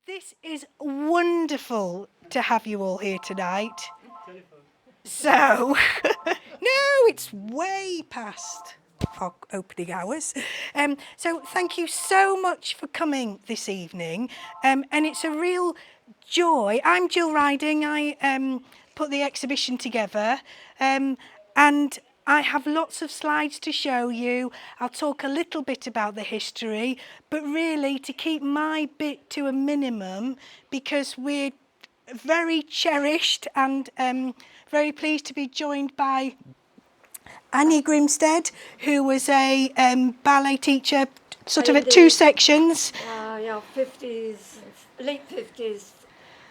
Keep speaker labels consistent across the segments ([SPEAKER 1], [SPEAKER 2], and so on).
[SPEAKER 1] This is wonderful to have you all here tonight. So, no, it's way past our opening hours. So thank you so much for coming this evening. And it's a real joy. I'm Gill Riding. I put the exhibition together. And I have lots of slides to show you. I'll talk a little bit about the history, but really to keep my bit to a minimum, because we're very cherished and very pleased to be joined by Annie Grimstead, who was a ballet teacher, sort of at two sections.
[SPEAKER 2] Yeah, 50s, late 50s,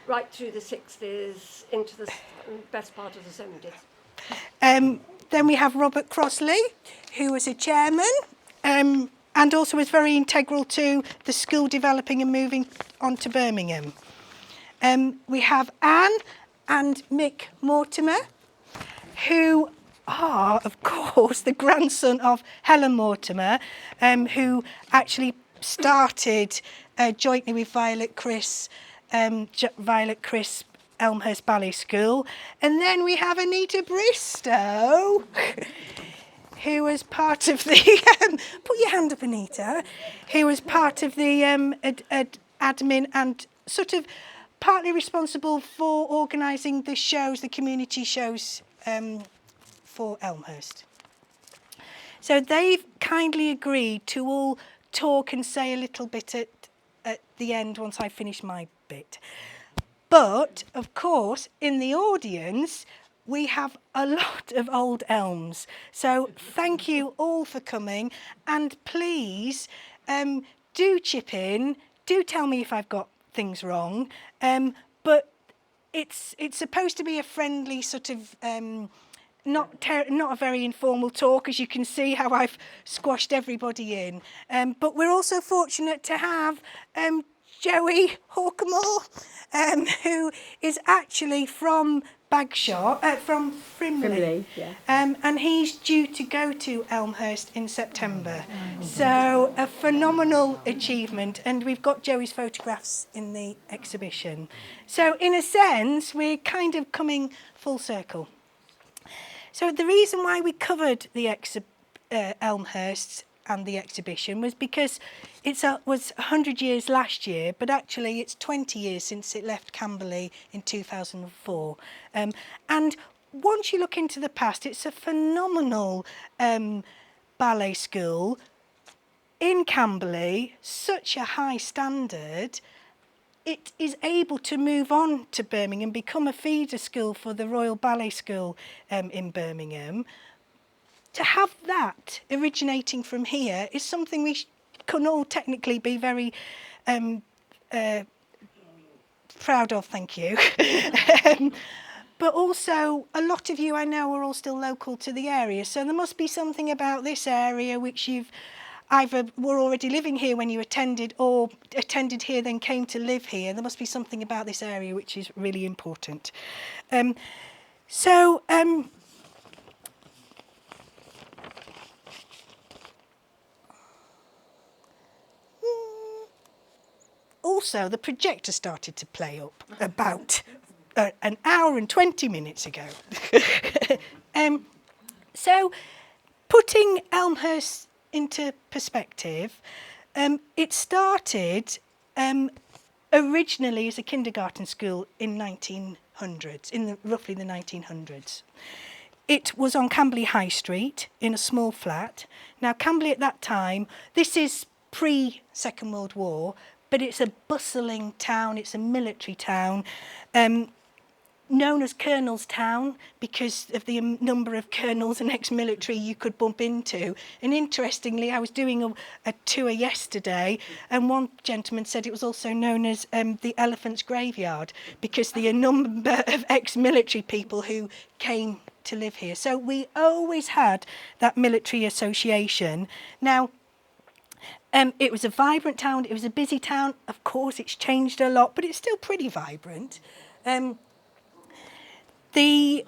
[SPEAKER 2] right through the 60s, into the best part of the 70s.
[SPEAKER 1] Then we have Robert Crossley, who was a chairman and also was very integral to the school developing and moving on to Birmingham. We have Anne and Mick Mortimer, who are, of course, the grandson of Helen Mortimer, who actually started jointly with Violet Criss, Elmhurst Ballet School. And then we have Anita Bristow, who was part of the... put your hand up, Anita. Who was part of the admin and sort of partly responsible for organising the shows, the community shows for Elmhurst. So they've kindly agreed to all talk and say a little bit at the end once I finish my bit. But, of course, in the audience, we have a lot of old elms. So thank you all for coming. And please do chip in. Do tell me if I've got things wrong. But it's supposed to be a friendly sort of, not a very informal talk, as you can see how I've squashed everybody in. But we're also fortunate to have Joey Hawkamore, who is actually from from Frimley.
[SPEAKER 3] Yeah.
[SPEAKER 1] And he's due to go to Elmhurst in September. So a phenomenal achievement, and we've got Joey's photographs in the exhibition. So in a sense, we're kind of coming full circle. So the reason why we covered the Elmhurst and the exhibition was because it was 100 years last year, but actually it's 20 years since it left Camberley in 2004. And once you look into the past, it's a phenomenal ballet school in Camberley, such a high standard. It is able to move on to Birmingham, become a feeder school for the Royal Ballet School in Birmingham. To have that originating from here is something we can all technically be very proud of, thank you. But also, a lot of you I know are all still local to the area, so there must be something about this area which you've either were already living here when you attended, or attended here then came to live here. There must be something about this area which is really important. Also, the projector started to play up about an hour and 20 minutes ago. So, putting Elmhurst into perspective, it started originally as a kindergarten school in 1900s, roughly the 1900s. It was on Camberley High Street in a small flat. Now, Camberley at that time, this is pre-Second World War, but it's a bustling town, it's a military town, known as Colonel's Town because of the number of colonels and ex-military you could bump into. And interestingly, I was doing a tour yesterday, and one gentleman said it was also known as the Elephant's Graveyard because the number of ex-military people who came to live here. So we always had that military association. Now, it was a vibrant town, it was a busy town. Of course, it's changed a lot, but it's still pretty vibrant. The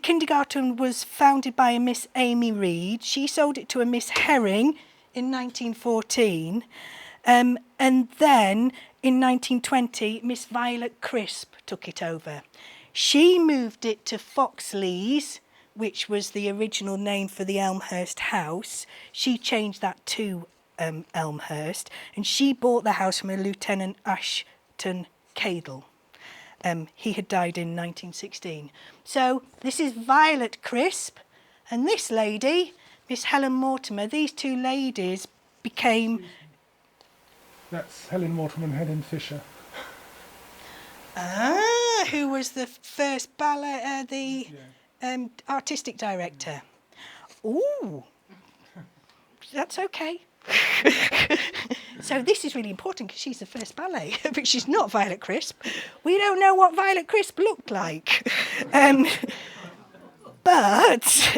[SPEAKER 1] kindergarten was founded by a Miss Amy Reed. She sold it to a Miss Herring in 1914. And then in 1920, Miss Violet Crisp took it over. She moved it to Foxleys, which was the original name for the Elmhurst house. She changed that to Elmhurst, and she bought the house from a Lieutenant Ashton Cadle. He had died in 1916. So this is Violet Crisp, and this lady, Miss Helen Mortimer. These two ladies became...
[SPEAKER 3] That's Helen Mortimer and Helen Fisher.
[SPEAKER 1] Who was the first ballet, artistic director. Ooh, that's okay. So this is really important because she's the first ballet, but she's not Violet Crisp. We don't know what Violet Crisp looked like. But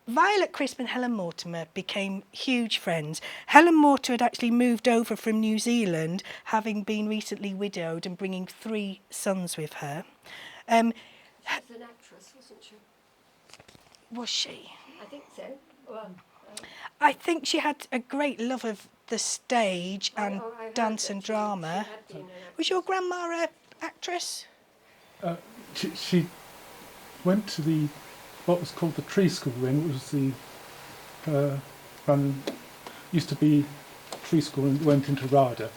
[SPEAKER 1] Violet Crisp and Helen Mortimer became huge friends. Helen Mortimer had actually moved over from New Zealand, having been recently widowed and bringing 3 sons with her.
[SPEAKER 2] She was an actress, wasn't she?
[SPEAKER 1] Was she?
[SPEAKER 2] I think so. Well,
[SPEAKER 1] I think she had a great love of the stage and
[SPEAKER 2] I heard
[SPEAKER 1] dance
[SPEAKER 2] that
[SPEAKER 1] and
[SPEAKER 2] she
[SPEAKER 1] drama.
[SPEAKER 2] had been an
[SPEAKER 1] Was your grandma an actress?
[SPEAKER 3] She went to what was called the Tree School then. It was used to be Tree School and went into RADA.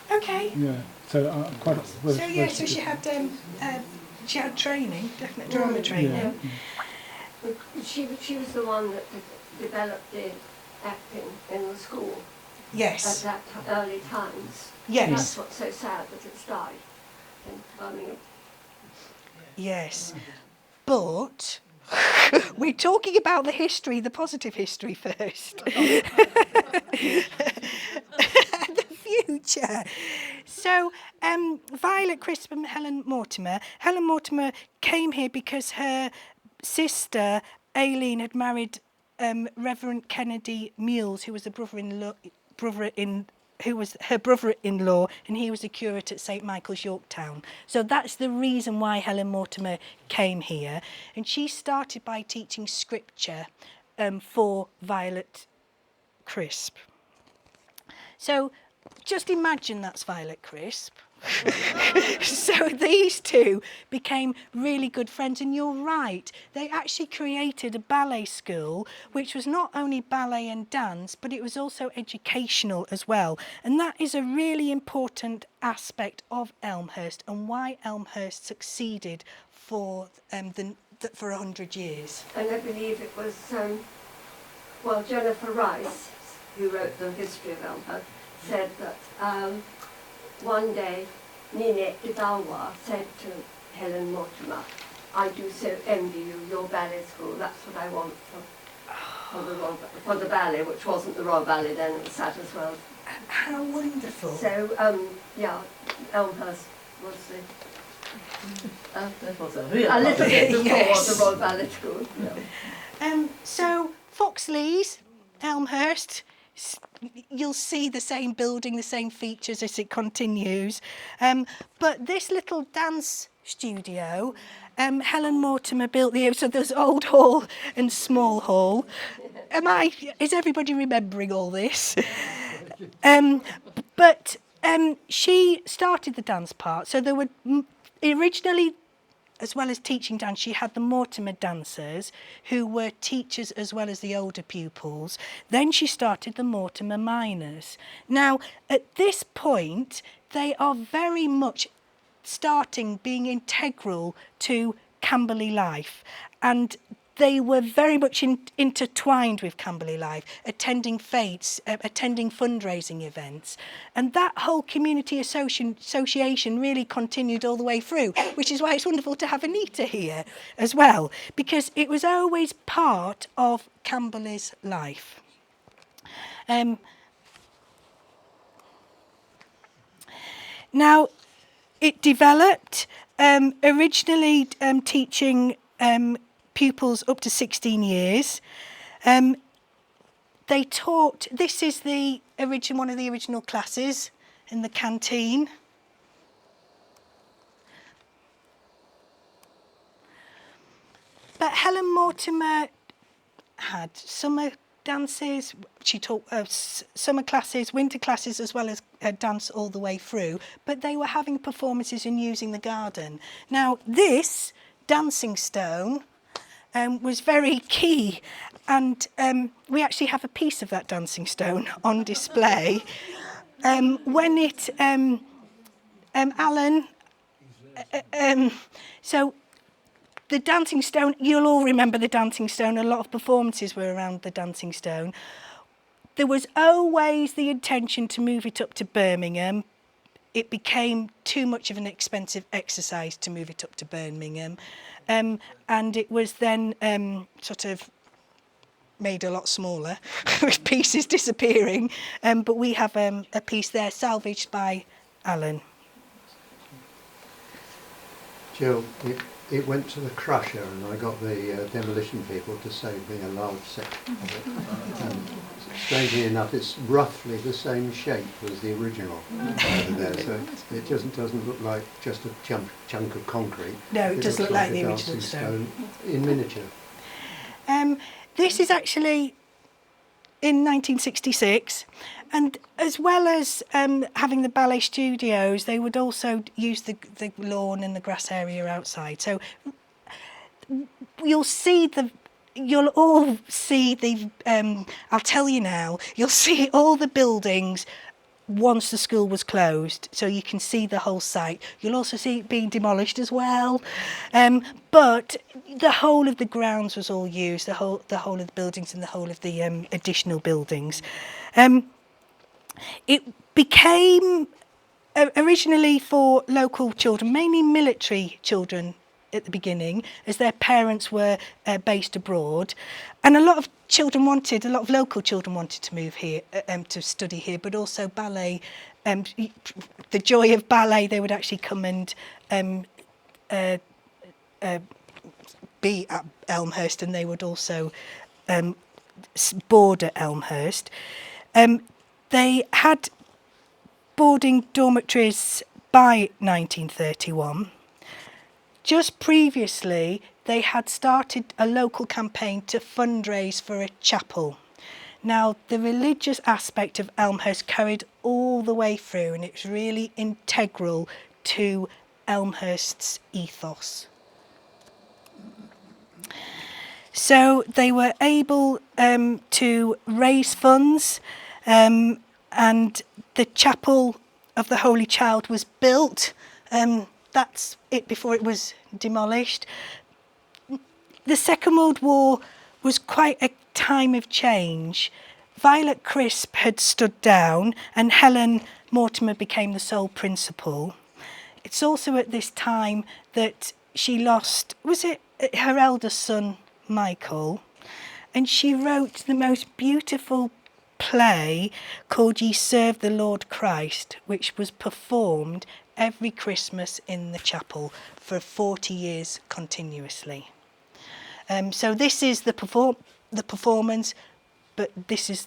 [SPEAKER 1] Okay.
[SPEAKER 3] Yeah, so quite.
[SPEAKER 1] So she had training, definite drama training.
[SPEAKER 3] Yeah.
[SPEAKER 2] She was the one that developed the acting in the school
[SPEAKER 1] Yes.
[SPEAKER 2] at that early times.
[SPEAKER 1] Yes.
[SPEAKER 2] That's what's so sad that it's died in Birmingham.
[SPEAKER 1] Yes. But we're talking about the history, the positive history first. The future. So, Violet Crisp and Helen Mortimer. Helen Mortimer came here because her sister, Aileen, had married Reverend Kennedy Mules, who was who was her brother-in-law, and he was a curate at St Michael's, Yorktown. So that's the reason why Helen Mortimer came here. And she started by teaching scripture for Violet Crisp. So just imagine that's Violet Crisp. So these two became really good friends, and you're right, they actually created a ballet school which was not only ballet and dance, but it was also educational as well, and that is a really important aspect of Elmhurst and why Elmhurst succeeded for 100 years.
[SPEAKER 2] And I believe it was, Jennifer Rice, who wrote the history of Elmhurst, said that one day Ninette de Valois said to Helen Mortimer, "I do so envy you, your ballet school, that's what I want for the ballet," which wasn't the Royal Ballet then, it was sat as well.
[SPEAKER 1] How wonderful.
[SPEAKER 2] So, Elmhurst was a little bit before
[SPEAKER 1] Yes.
[SPEAKER 2] the Royal Ballet School. Yeah.
[SPEAKER 1] So Foxleys, Elmhurst, you'll see the same building, the same features as it continues. But this little dance studio, Helen Mortimer built so there's Old Hall and Small Hall. Is everybody remembering all this? But she started the dance part. So there were originally, as well as teaching dance, she had the Mortimer dancers, who were teachers as well as the older pupils. Then she started the Mortimer minors. Now, at this point, they are very much being integral to Camberley life. And they were very much intertwined with Camberley life, attending fetes, attending fundraising events. And that whole community association really continued all the way through, which is why it's wonderful to have Anita here as well, because it was always part of Camberley's life. Now, it developed originally teaching pupils up to 16 years. They taught, this is one of the original classes in the canteen. But Helen Mortimer had summer dances. She taught summer classes, winter classes, as well as dance all the way through. But they were having performances and using the garden. Now, this dancing stone was very key, and we actually have a piece of that dancing stone on display. When it, Alan, so the dancing stone, you'll all remember the dancing stone. A lot of performances were around the dancing stone. There was always the intention to move it up to Birmingham. It became too much of an expensive exercise to move it up to Birmingham. And it was then sort of made a lot smaller, with pieces disappearing. But we have a piece there salvaged by Alan.
[SPEAKER 4] Jill, it went to the crusher and I got the demolition people to save me a large section of it. And strangely enough, it's roughly the same shape as the original over there, so it doesn't look like just a chunk of concrete.
[SPEAKER 1] No, it does look like the
[SPEAKER 4] a
[SPEAKER 1] original
[SPEAKER 4] dancing
[SPEAKER 1] stone.
[SPEAKER 4] in miniature.
[SPEAKER 1] This is actually in 1966, and as well as having the ballet studios, they would also use the lawn and the grass area outside. So you'll all see the, I'll tell you now, you'll see all the buildings once the school was closed, so you can see the whole site. You'll also see it being demolished as well, but the whole of the grounds was all used, the whole of the buildings and the whole of the additional buildings. It became originally for local children, mainly military children at the beginning, as their parents were based abroad, and a lot of local children wanted to move here to study here, but also ballet. The joy of ballet, they would actually come and be at Elmhurst, and they would also board at Elmhurst. They had boarding dormitories by 1931. Just previously, they had started a local campaign to fundraise for a chapel. Now, the religious aspect of Elmhurst carried all the way through, and it's really integral to Elmhurst's ethos. So they were able to raise funds, and the Chapel of the Holy Child was built. That's it before it was demolished. The Second World War was quite a time of change. Violet Crisp had stood down and Helen Mortimer became the sole principal. It's also at this time that she lost, was it her eldest son, Michael? And she wrote the most beautiful play called Ye Serve the Lord Christ, which was performed every Christmas in the chapel for 40 years continuously. So this is the performance, but this is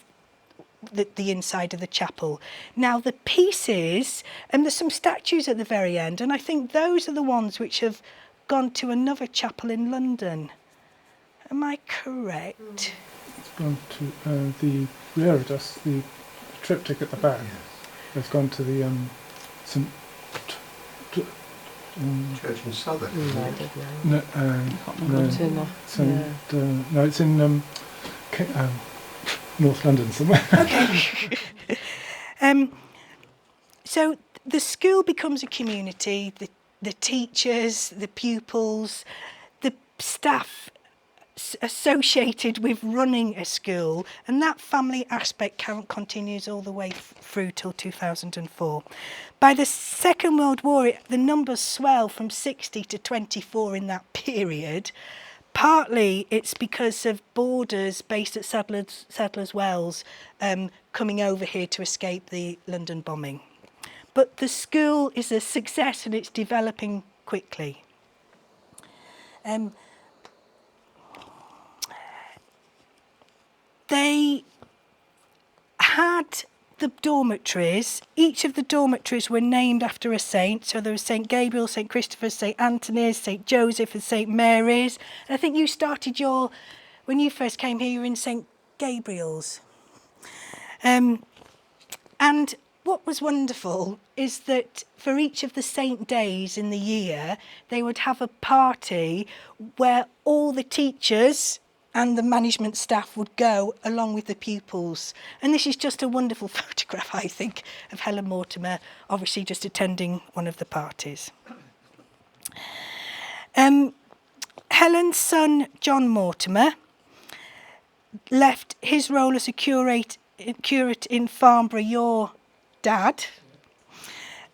[SPEAKER 1] the inside of the chapel. Now the pieces, and there's some statues at the very end, and I think those are the ones which have gone to another chapel in London. Am I correct?
[SPEAKER 3] It's gone to the Reredos, the triptych at the back. It's gone to the St.
[SPEAKER 4] Church in Southwark.
[SPEAKER 3] No, no, it's in North London somewhere.
[SPEAKER 1] Okay. So the school becomes a community, the teachers, the pupils, the staff associated with running a school, and that family aspect continues all the way through till 2004. By the Second World War, the numbers swell from 60 to 24 in that period. Partly it's because of boarders based at Sadler's Wells coming over here to escape the London bombing. But the school is a success and it's developing quickly. They had the dormitories. Each of the dormitories were named after a saint. So there was St. Gabriel, St. Christopher, St. Anthony's, St. Joseph and St. Mary's. And I think you started when you first came here, you were in St. Gabriel's. And what was wonderful is that for each of the saint days in the year, they would have a party where all the teachers and the management staff would go along with the pupils. And this is just a wonderful photograph, I think, of Helen Mortimer, obviously just attending one of the parties. Helen's son, John Mortimer, left his role as a curate in Farnborough, your dad,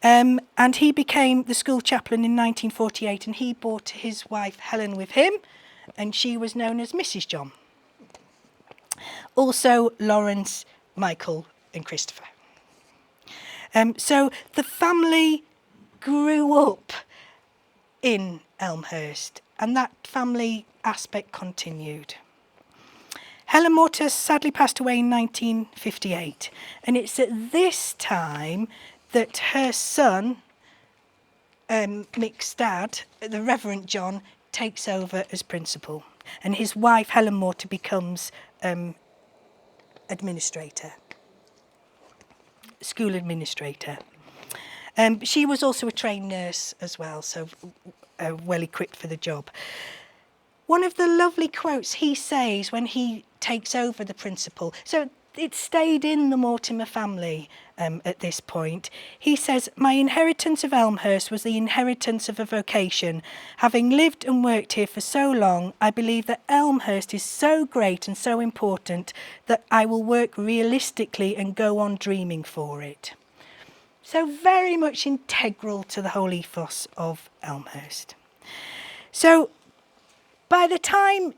[SPEAKER 1] and he became the school chaplain in 1948, and he brought his wife Helen with him, and she was known as Mrs. John. Also Lawrence, Michael and Christopher. So the family grew up in Elmhurst, and that family aspect continued. Helen Mortimer sadly passed away in 1958, and it's at this time that her son, Mick's dad, the Reverend John, takes over as principal, and his wife Helen Mortimer becomes administrator, school administrator. She was also a trained nurse as well, so well equipped for the job. One of the lovely quotes he says when he takes over the principal, so it stayed in the Mortimer family at this point. He says, "My inheritance of Elmhurst was the inheritance of a vocation. Having lived and worked here for so long, I believe that Elmhurst is so great and so important that I will work realistically and go on dreaming for it." So very much integral to the whole ethos of Elmhurst. So by the time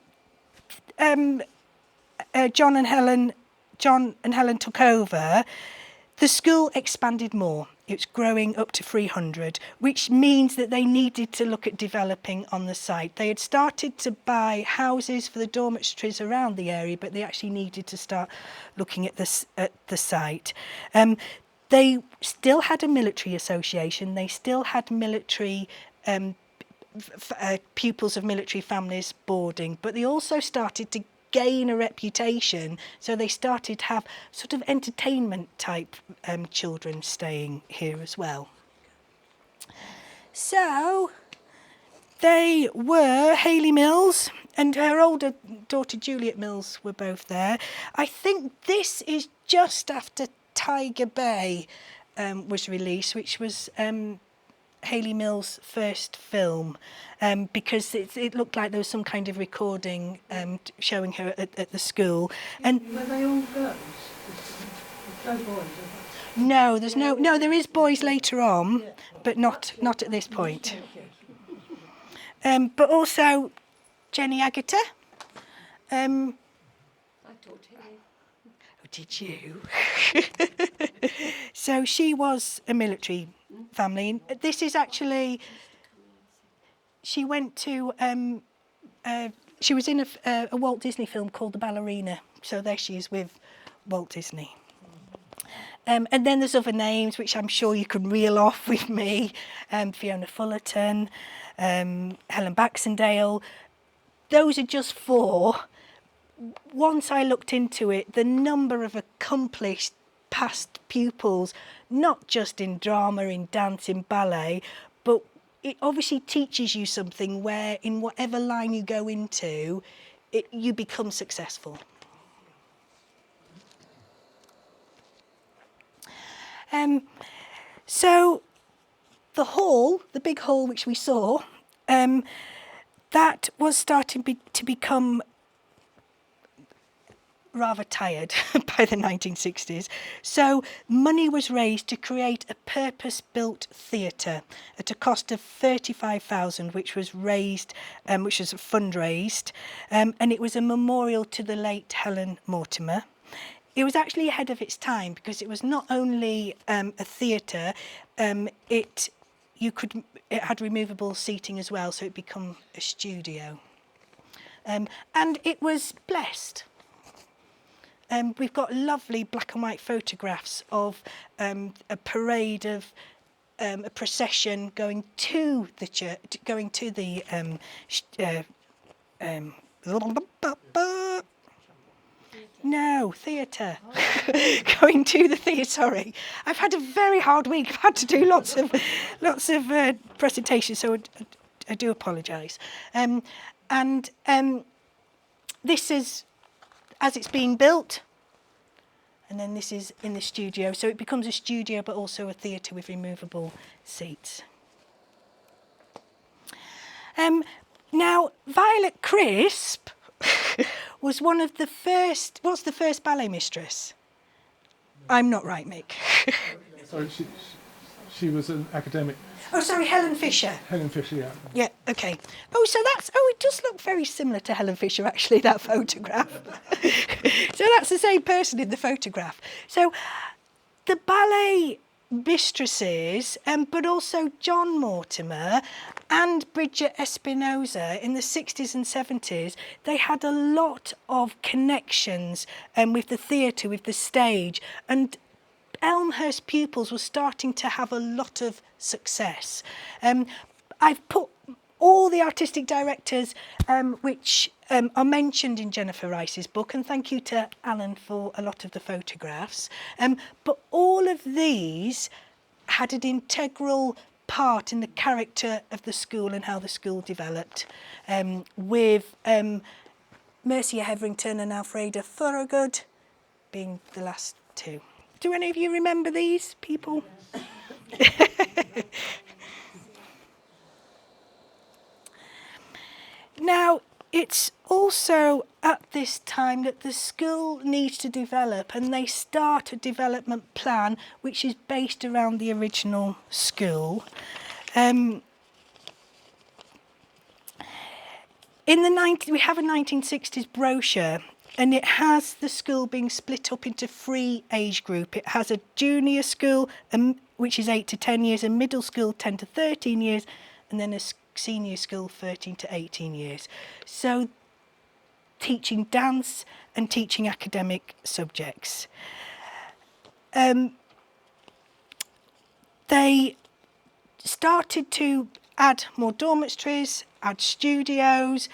[SPEAKER 1] John and Helen took over, the school expanded more. It was growing up to 300, which means that they needed to look at developing on the site. They had started to buy houses for the dormitories around the area, but they actually needed to start looking at the site. They still had a military association. They still had military pupils of military families boarding, but they also started to gain a reputation, so they started to have sort of entertainment type children staying here as well. So they were Hayley Mills and her older daughter Juliet Mills were both there. I think this is just after Tiger Bay was released, which was Hayley Mills' first film, because it looked like there was some kind of recording showing her at the school. And
[SPEAKER 2] were they all girls? No boys?
[SPEAKER 1] No, there is boys later on, but not at this point. But also Jenny Agata.
[SPEAKER 2] I taught him.
[SPEAKER 1] Oh, did you? So she was a military family. This is actually, she went to, she was in a Walt Disney film called The Ballerina. So there she is with Walt Disney. And then there's other names which I'm sure you can reel off with me. Fiona Fullerton, Helen Baxendale. Those are just 4. Once I looked into it, the number of accomplished past pupils, not just in drama, in dance, in ballet, but it obviously teaches you something where in whatever line you go into, you become successful. So the hall, the big hall which we saw, that was starting to become rather tired by the 1960s. So money was raised to create a purpose-built theatre at a cost of £35,000, which was raised, which was fundraised, and it was a memorial to the late Helen Mortimer. It was actually ahead of its time because it was not only a theatre, it had removable seating as well, so it became a studio. And it was blessed. We've got lovely black and white photographs of a parade of a procession going to the church, going to the no, No, theatre. Going to the theatre, sorry. I've had a very hard week. I've had to do lots of presentations, so I do apologise. This is as it's being built, and then this is in the studio. So it becomes a studio, but also a theatre with removable seats. Now, Violet Crisp was one of the first. What's the first ballet mistress? I'm not right, Mick.
[SPEAKER 3] Sorry, she was an academic.
[SPEAKER 1] Oh, sorry, Helen Fisher.
[SPEAKER 3] Helen Fisher, yeah.
[SPEAKER 1] Yeah, okay. Oh, so that's, it does look very similar to Helen Fisher, actually, that photograph. So that's the same person in the photograph. So the ballet mistresses, but also John Mortimer and Bridget Espinosa in the 60s and 70s, they had a lot of connections with the theatre, with the stage, and Elmhurst pupils were starting to have a lot of success. I've put all the artistic directors which are mentioned in Jennifer Rice's book, and thank you to Alan for a lot of the photographs. But all of these had an integral part in the character of the school and how the school developed, with Mercia Hetherington and Alfreda Thorogood being the last two. Do any of you remember these people? Now, it's also at this time that the school needs to develop, and they start a development plan which is based around the original school. We have a 1960s brochure, and it has the school being split up into 3 age groups. It has a junior school, which is 8 to 10 years, a middle school 10 to 13 years, and then a senior school 13 to 18 years. So teaching dance and teaching academic subjects. They started to add more dormitories, add studios,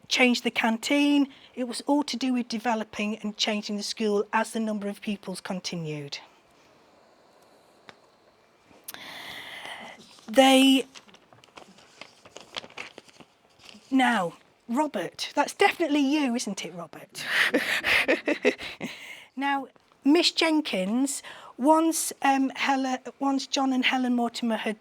[SPEAKER 1] change the canteen. It was all to do with developing and changing the school as the number of pupils continued. Now, Robert, that's definitely you, isn't it, Robert? Now, Miss Jenkins, once John and Helen Mortimer had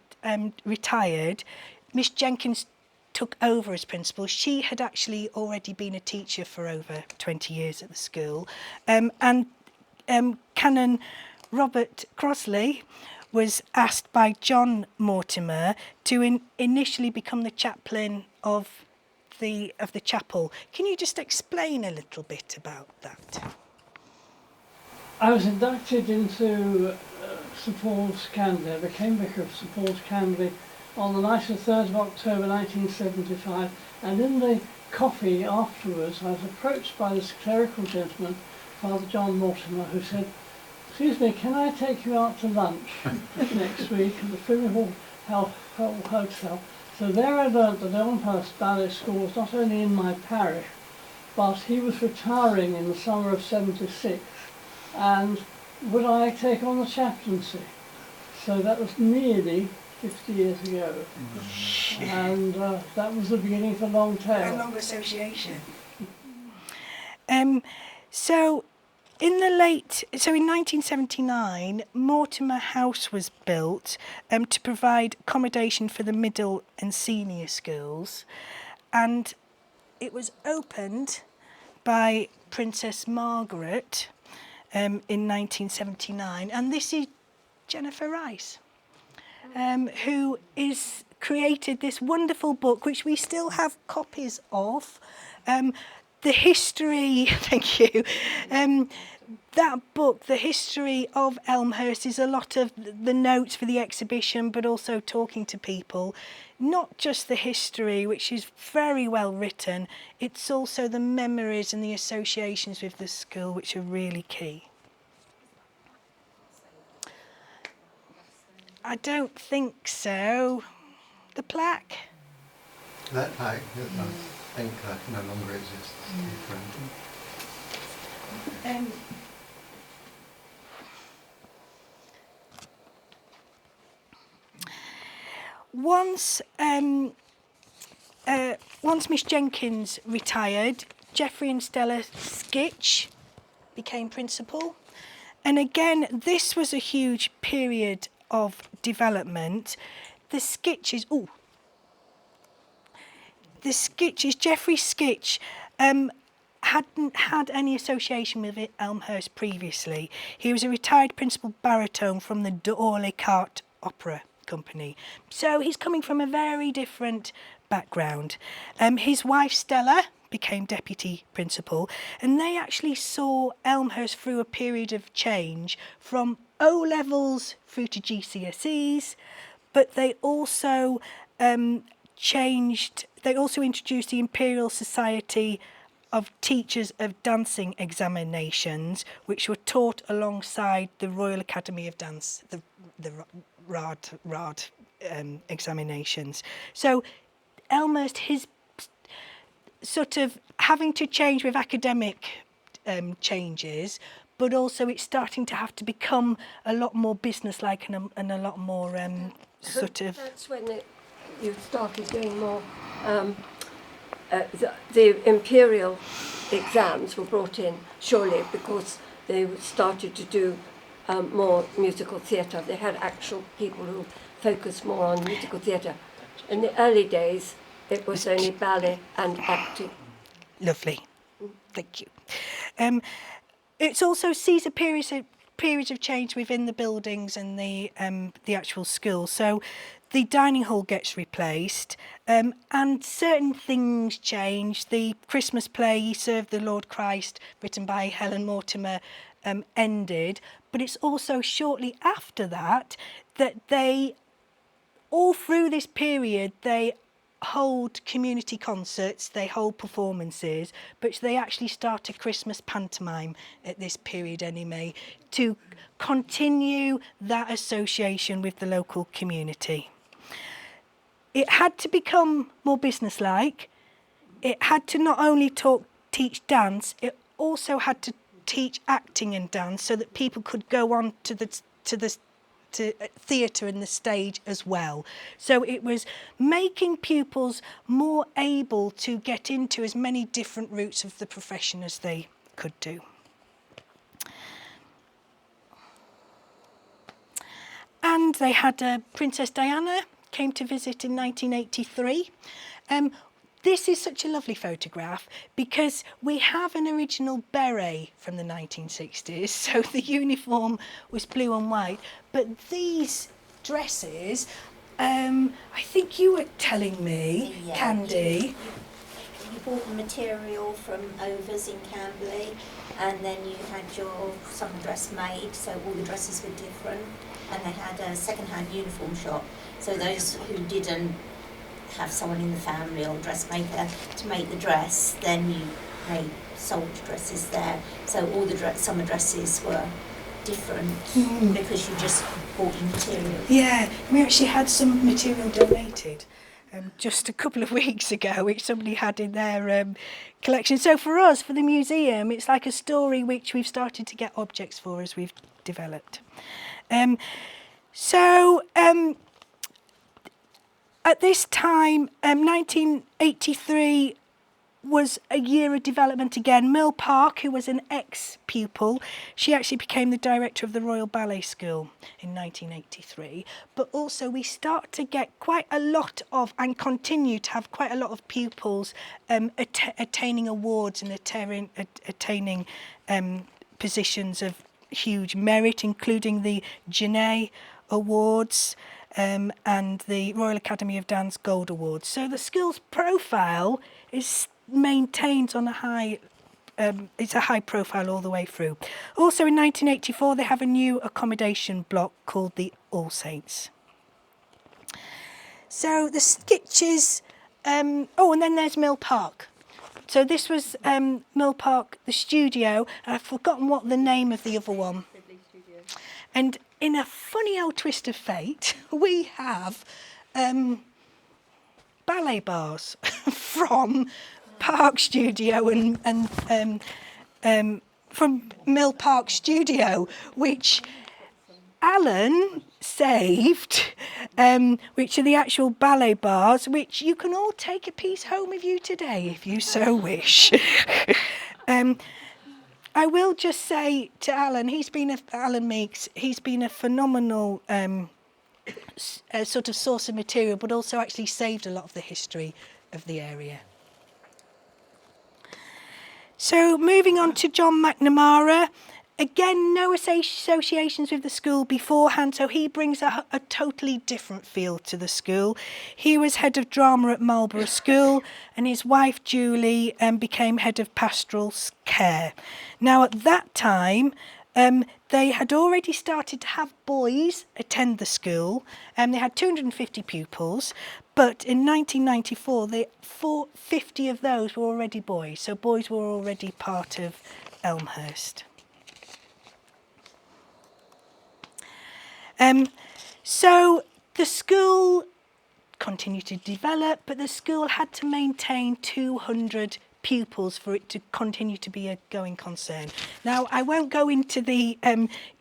[SPEAKER 1] retired, Miss Jenkins took over as principal. She had actually already been a teacher for over 20 years at the school. And Canon Robert Crosley was asked by John Mortimer to initially become the chaplain of the chapel. Can you just explain a little bit about that?
[SPEAKER 5] I was inducted into St Paul's Camberley. I became Vicar of St Paul's Camberley on the night of the 3rd of October 1975, and in the coffee afterwards I was approached by this clerical gentleman, Father John Mortimer, who said, "Excuse me, can I take you out to lunch next week at the Surrey Hotel?" So there I learnt that Elmhurst Ballet School was not only in my parish, but he was retiring in the summer of '76, and would I take on the chaplaincy? So that was nearly 50 years ago, and that was the beginning of a long tale.
[SPEAKER 1] A long association. So in 1979, Mortimer House was built to provide accommodation for the middle and senior schools, and it was opened by Princess Margaret in 1979, and this is Jennifer Rice, who is created this wonderful book which we still have copies of. The history, thank you, that book, The History of Elmhurst, is a lot of the notes for the exhibition, but also talking to people. Not just the history, which is very well written, it's also the memories and the associations with the school, which are really key. I don't think so. The plaque?
[SPEAKER 4] That plaque, paint clerk no longer exists.
[SPEAKER 1] Once Miss Jenkins retired, Geoffrey and Stella Skitch became principal. And again, this was a huge period of development. The Skitches, Geoffrey Skitch, hadn't had any association with Elmhurst previously. He was a retired principal baritone from the d'Orléans Opera Company. So he's coming from a very different background. His wife Stella became deputy principal, and they actually saw Elmhurst through a period of change from O levels through to GCSEs, but they also introduced the Imperial Society of Teachers of Dancing examinations, which were taught alongside the Royal Academy of Dance, the RAD examinations. So Elmhurst, his sort of having to change with academic changes, but also it's starting to have to become a lot more businesslike and a lot more
[SPEAKER 2] That's when you started doing more. The imperial exams were brought in surely because they started to do more musical theatre. They had actual people who focused more on musical theatre. In the early days, it was only ballet and acting.
[SPEAKER 1] Lovely, thank you. It's also sees a periods of change within the buildings and the actual school. So the dining hall gets replaced, and certain things change. The Christmas play, Ye Serve the Lord Christ, written by Helen Mortimer, ended. But it's also shortly after that they, all through this period, they hold community concerts, they hold performances, but they actually start a Christmas pantomime at this period anyway to continue that association with the local community. It had to become more businesslike. It had to not only teach dance, it also had to teach acting and dance so that people could go on to theatre and the stage as well. So it was making pupils more able to get into as many different routes of the profession as they could do. And they had Princess Diana came to visit in 1983. This is such a lovely photograph because we have an original beret from the 1960s, so the uniform was blue and white, but these dresses, I think you were telling me,
[SPEAKER 6] Yeah.
[SPEAKER 1] Candy.
[SPEAKER 6] You bought the material from Overs in Camberley, and then you had your summer dress made, so all the dresses were different, and they had a second-hand uniform shop, so those who didn't have someone in the family or dressmaker to make the dress, then you sold dresses there. So all the summer dresses were different because you just bought the material.
[SPEAKER 1] Yeah, we actually had some material donated just a couple of weeks ago, which somebody had in their collection. So for us, for the museum, it's like a story which we've started to get objects for as we've developed. At this time, 1983 was a year of development again. Mill Park, who was an ex-pupil, she actually became the director of the Royal Ballet School in 1983. But also we start to get quite a lot of, and continue to have quite a lot of pupils attaining awards and attaining positions of huge merit, including the Genet Awards, and the Royal Academy of Dance Gold Awards. So the skills profile is maintained on a high, it's a high profile all the way through. Also in 1984 they have a new accommodation block called the All Saints. So the Skitches, and then there's Mill Park. So this was Mill Park, the studio, and I've forgotten what the name of the other one. And in a funny old twist of fate, we have ballet bars from Park studio from Mill Park Studio, which Alan saved, which are the actual ballet bars, which you can all take a piece home with you today if you so wish. I will just say to Alan, Alan Meeks, he's been a phenomenal sort of source of material, but also actually saved a lot of the history of the area. So moving on to John McNamara. Again, no associations with the school beforehand, so he brings a totally different feel to the school. He was head of drama at Marlborough School, and his wife Julie became head of pastoral care. Now, at that time, they had already started to have boys attend the school, and they had 250 pupils. But in 1994, 50 of those were already boys, so boys were already part of Elmhurst. So the school continued to develop, but the school had to maintain 200 pupils for it to continue to be a going concern. Now, I won't go into the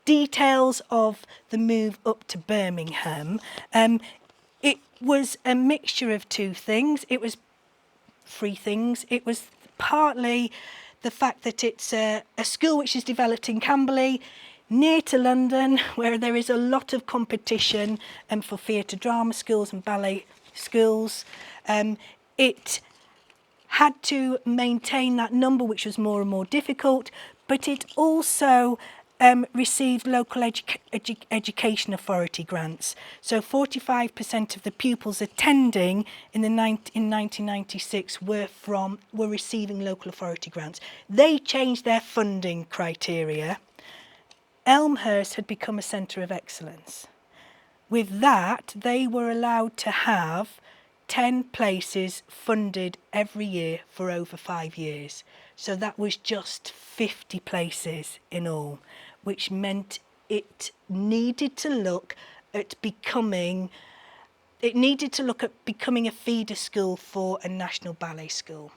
[SPEAKER 1] details of the move up to Birmingham. It was a mixture of two things. It was three things. It was partly the fact that it's a school which is developed in Camberley, near to London, where there is a lot of competition for theatre drama schools and ballet schools. It had to maintain that number, which was more and more difficult, but it also received local education authority grants. So 45% of the pupils attending in 1996 were receiving local authority grants. They changed their funding criteria. Elmhurst had become a centre of excellence. With that, they were allowed to have 10 places funded every year for over 5 years. So that was just 50 places in all, which meant it needed to look at becoming a feeder school for a national ballet school.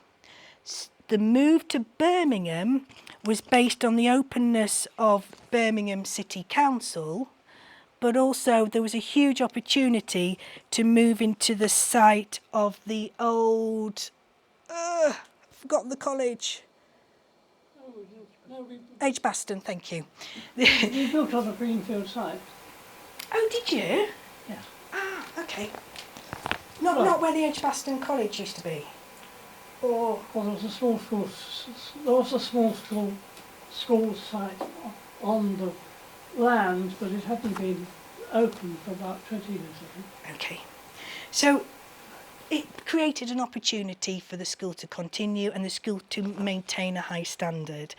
[SPEAKER 1] The move to Birmingham was based on the openness of Birmingham City Council, but also there was a huge opportunity to move into the site of the old, I've forgotten the college. Edgbaston, thank you.
[SPEAKER 5] We built on a greenfield site.
[SPEAKER 1] Oh, did you?
[SPEAKER 5] Yeah.
[SPEAKER 1] Ah, okay. Not where the Edgbaston College used to be. Or
[SPEAKER 5] Well, there was a small school site on the land, but it hadn't been open for about 20 years, I think.
[SPEAKER 1] okay. So it created an opportunity for the school to continue and the school to maintain a high standard.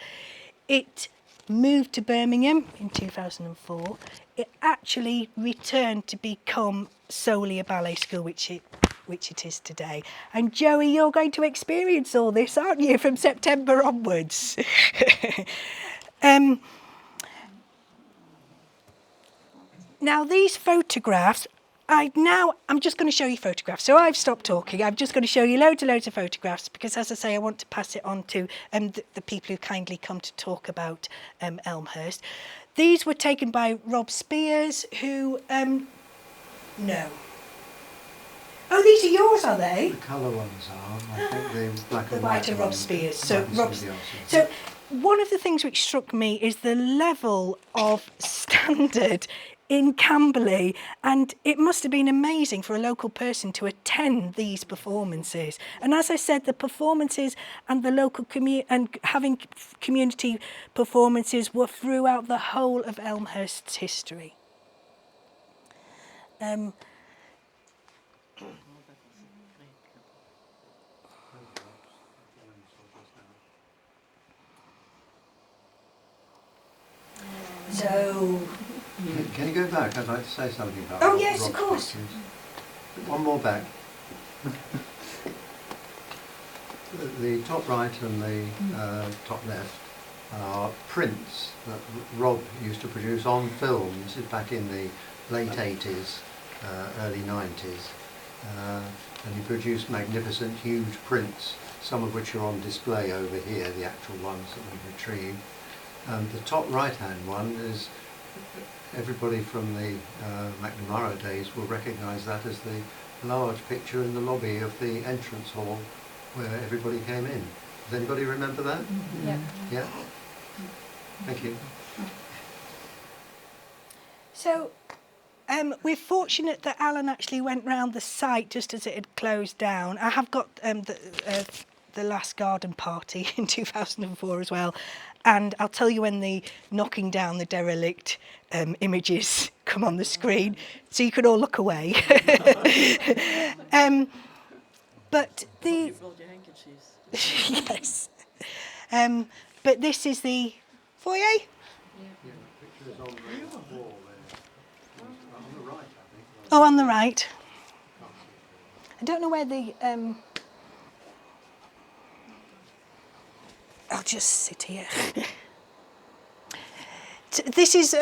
[SPEAKER 1] It moved to Birmingham in 2004. It actually returned to become solely a ballet school, which it is today. And Joey, you're going to experience all this, aren't you, from September onwards? Now, these photographs, I'm just going to show you photographs. So I've stopped talking. I'm just going to show you loads of photographs because, as I say, I want to pass it on to the people who kindly come to talk about Elmhurst. These were taken by Rob Spears, who... no. Oh, these are yours, are they?
[SPEAKER 4] The colour ones are. I think the black
[SPEAKER 1] The
[SPEAKER 4] and
[SPEAKER 1] white and Rob
[SPEAKER 4] ones
[SPEAKER 1] Spears.
[SPEAKER 4] might be somebody else's.
[SPEAKER 1] So one of the things which struck me is the level of standard in Camberley, and it must have been amazing for a local person to attend these performances. And as I said, the performances and the local having community performances were throughout the whole of Elmhurst's history. So...
[SPEAKER 4] Can you go back? I'd like to say something about
[SPEAKER 1] Oh, yes, of
[SPEAKER 4] Rob's
[SPEAKER 1] course.
[SPEAKER 4] pictures. One more back. The top right and the top left are prints that Rob used to produce on film. This is back in the late 80s, early 90s. And he produced magnificent, huge prints some of which are on display over here, the actual ones that we've retrieved. The top right-hand one is, everybody from the McNamara days will recognise that as the large picture in the lobby of the entrance hall where everybody came in. Does anybody remember that?
[SPEAKER 6] Yeah.
[SPEAKER 4] Yeah? Thank you.
[SPEAKER 1] So we're fortunate that Alan actually went round the site just as it had closed down. I have got the last garden party in 2004 as well, and I'll tell you when the knocking down the derelict images come on the screen, so you can all look away. But the yes, but this is the foyer.
[SPEAKER 4] Yeah, the picture is on the wall there. On the right, I think.
[SPEAKER 1] Oh, on the right. I don't know where the. I'll just sit here. This is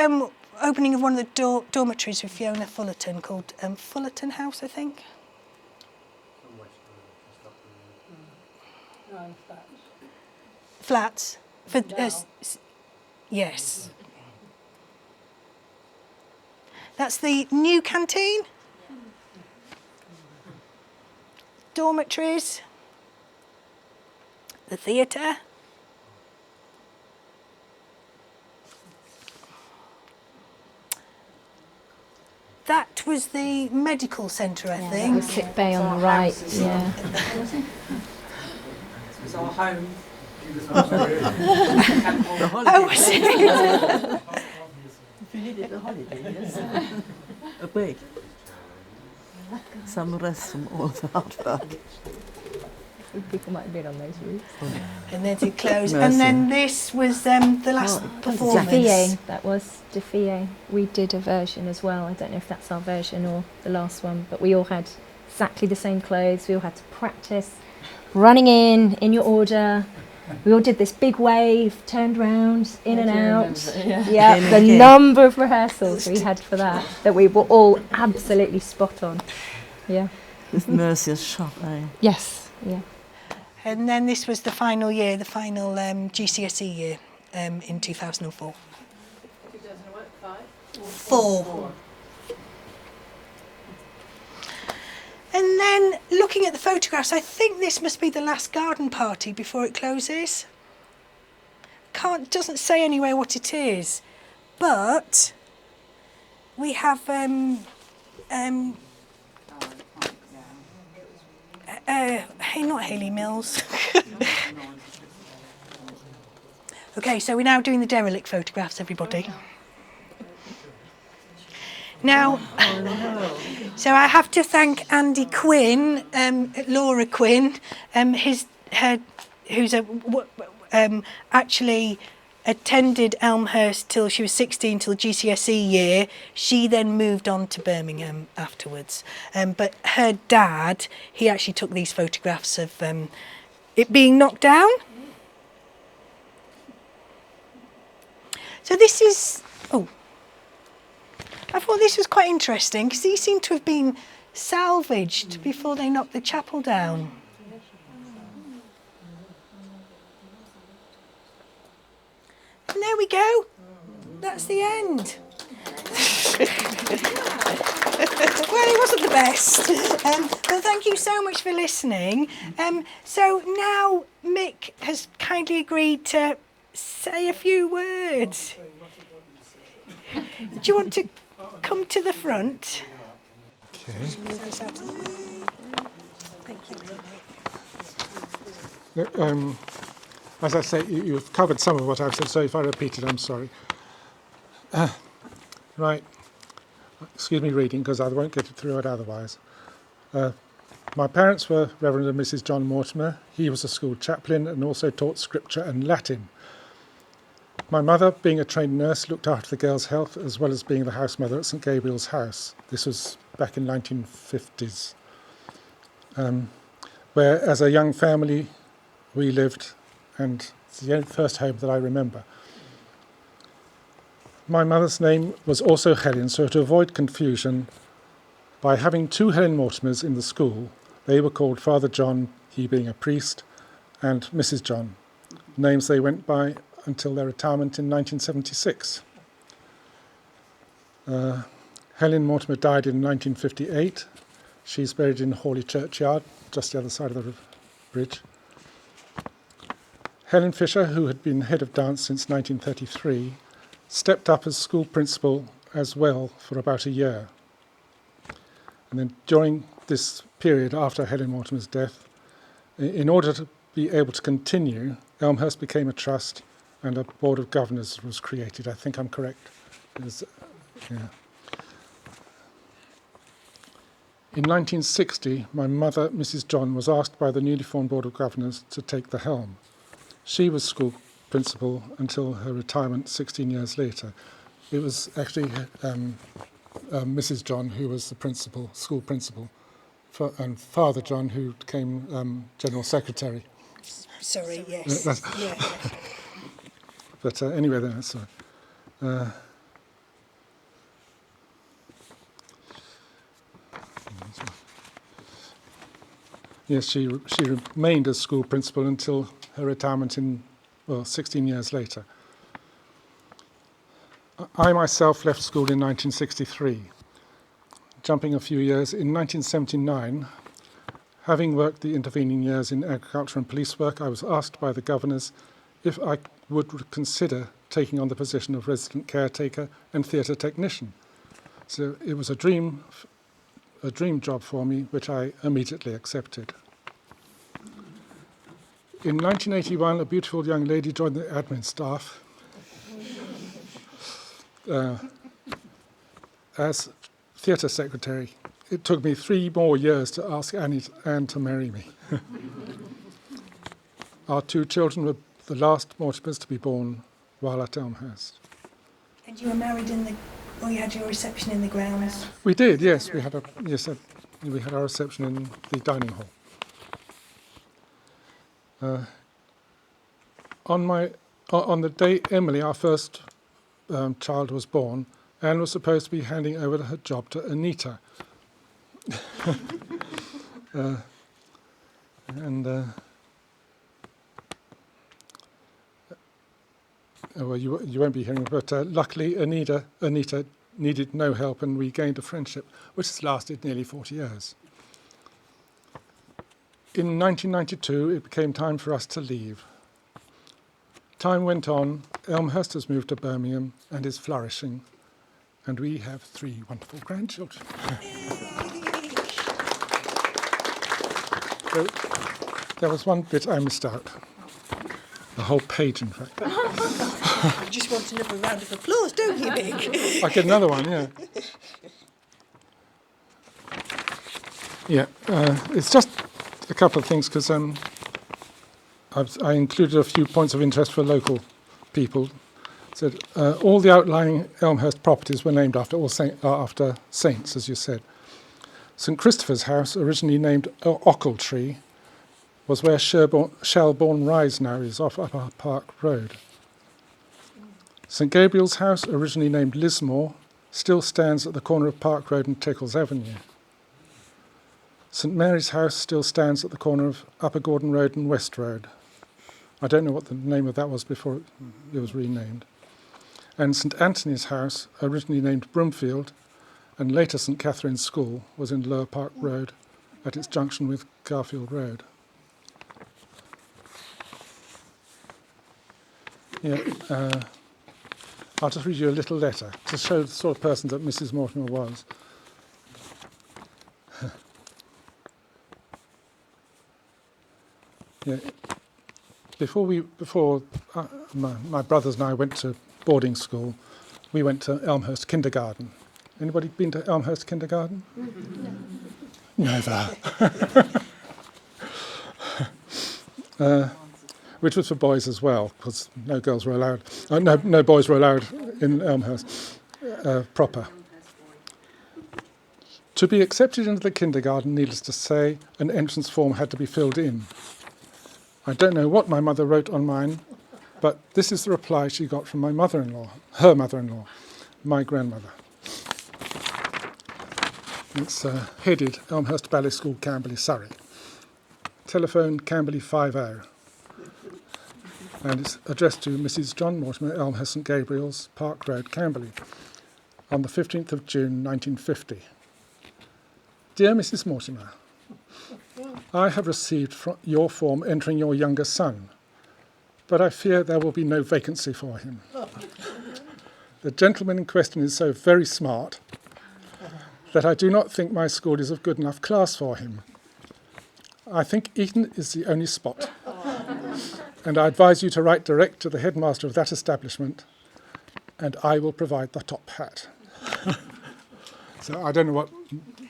[SPEAKER 1] opening of one of the dormitories with Fiona Fullerton, called Fullerton House, I think. Flats. For yes. That's the new canteen. Dormitories. The theatre. That was the medical centre, I think.
[SPEAKER 7] The sick bay on the right, yeah.
[SPEAKER 8] It was our home.
[SPEAKER 1] Oh, was it?
[SPEAKER 9] If you needed a holiday, yes. A break. Some rest from all the hard work.
[SPEAKER 7] People might have been on those routes.
[SPEAKER 1] And then to close.
[SPEAKER 9] Mercy.
[SPEAKER 1] And then this was the last performance.
[SPEAKER 7] Defie, that was Defie. We did a version as well. I don't know if that's our version or the last one, but we all had exactly the same clothes. We all had to practice running in your order. We all did this big wave, turned round, in and out. Yeah, the number of rehearsals we had for that we were all absolutely spot on. Yeah.
[SPEAKER 9] With Mercy's shot, eh?
[SPEAKER 7] Yes. Yeah.
[SPEAKER 1] And then this was the final year, the final GCSE year in 2004. 4. And then looking at the photographs, I think this must be the last garden party before it closes. Doesn't say anywhere what it is, but we have not Haley Mills. Okay, so we're now doing the derelict photographs, everybody. Now, so I have to thank Andy Quinn, Laura Quinn, who's actually attended Elmhurst till she was 16, till GCSE year. She then moved on to Birmingham afterwards. But her dad, he actually took these photographs of it being knocked down. So this is, I thought this was quite interesting because these seem to have been salvaged before they knocked the chapel down. And there we go. That's the end. Well, it wasn't the best. But thank you so much for listening. So now Mick has kindly agreed to say a few words. Do you want to come to the front?
[SPEAKER 3] Okay.
[SPEAKER 1] Thank you.
[SPEAKER 3] Look, as I say, you've covered some of what I've said, so if I repeat it, I'm sorry. Right. Excuse me reading, because I won't get through it otherwise. My parents were Reverend and Mrs. John Mortimer. He was a school chaplain and also taught scripture and Latin. My mother, being a trained nurse, looked after the girls' health as well as being the house mother at St Gabriel's House. This was back in 1950s, where as a young family we lived, and it's the first home that I remember. My mother's name was also Helen, so to avoid confusion, by having 2 Helen Mortimers in the school, they were called Father John, he being a priest, and Mrs. John, names they went by until their retirement in 1976. Helen Mortimer died in 1958. She's buried in Hawley Churchyard, just the other side of the bridge. Helen Fisher, who had been head of dance since 1933, stepped up as school principal as well for about a year. And then during this period after Helen Mortimer's death, in order to be able to continue, Elmhurst became a trust and a board of governors was created. I think I'm correct. Yeah. In 1960, my mother, Mrs. John, was asked by the newly formed Board of Governors to take the helm. She was school principal until her retirement 16 years later. It was actually Mrs. John who was the principal, school principal, and Father John who became General Secretary.
[SPEAKER 1] Sorry, yes. Yeah.
[SPEAKER 3] But anyway, that's yes, she remained as school principal until her retirement 16 years later. I myself left school in 1963. Jumping a few years, in 1979, having worked the intervening years in agriculture and police work, I was asked by the governors if I would consider taking on the position of resident caretaker and theatre technician. So it was a dream job for me, which I immediately accepted. In 1981, a beautiful young lady joined the admin staff as theatre secretary. It took me 3 more years to ask Anne to marry me. Our 2 children were the last Mortimers to be born while at Elmhurst.
[SPEAKER 1] And you were married or you had your reception in the grounds?
[SPEAKER 3] We did, yes. We had our reception in the dining hall. On the day Emily, our first child, was born, Anne was supposed to be handing over her job to Anita. Well, you won't be hearing, but luckily Anita needed no help, and we gained a friendship which has lasted nearly 40 years. In 1992, it became time for us to leave. Time went on, Elmhurst has moved to Birmingham and is flourishing, and we have 3 wonderful grandchildren. So, there was one bit I missed out. The whole page, in fact.
[SPEAKER 1] You just want another round of applause, don't you, Nick?
[SPEAKER 3] I'll get another one, yeah. Yeah, it's just a couple of things, because I included a few points of interest for local people. So, all the outlying Elmhurst properties were named after saints, as you said. St Christopher's House, originally named Ochiltree, was where Shelbourne Rise now is, off Upper Park Road. St Gabriel's House, originally named Lismore, still stands at the corner of Park Road and Tickles Avenue. St Mary's House still stands at the corner of Upper Gordon Road and West Road. I don't know what the name of that was before it was renamed. And St Anthony's House, originally named Broomfield, and later St Catherine's School, was in Lower Park Road at its junction with Garfield Road. Yeah, I'll just read you a little letter to show the sort of person that Mrs. Mortimer was. Yeah, before my brothers and I went to boarding school, we went to Elmhurst Kindergarten. Anybody been to Elmhurst Kindergarten? Never. Which was for boys as well, because no girls were allowed. No boys were allowed in Elmhurst proper. To be accepted into the kindergarten, needless to say, an entrance form had to be filled in. I don't know what my mother wrote on mine, but this is the reply she got from my mother-in-law, her mother-in-law, my grandmother. It's headed Elmhurst Ballet School, Camberley, Surrey. Telephone Camberley 50. and it's addressed to Mrs. John Mortimer, Elmhurst St Gabriel's, Park Road, Camberley, on the 15th of June 1950. Dear Mrs. Mortimer, I have received your form entering your younger son, but I fear there will be no vacancy for him. The gentleman in question is so very smart that I do not think my school is of good enough class for him. I think Eton is the only spot, and I advise you to write direct to the headmaster of that establishment, and I will provide the top hat. So I don't know what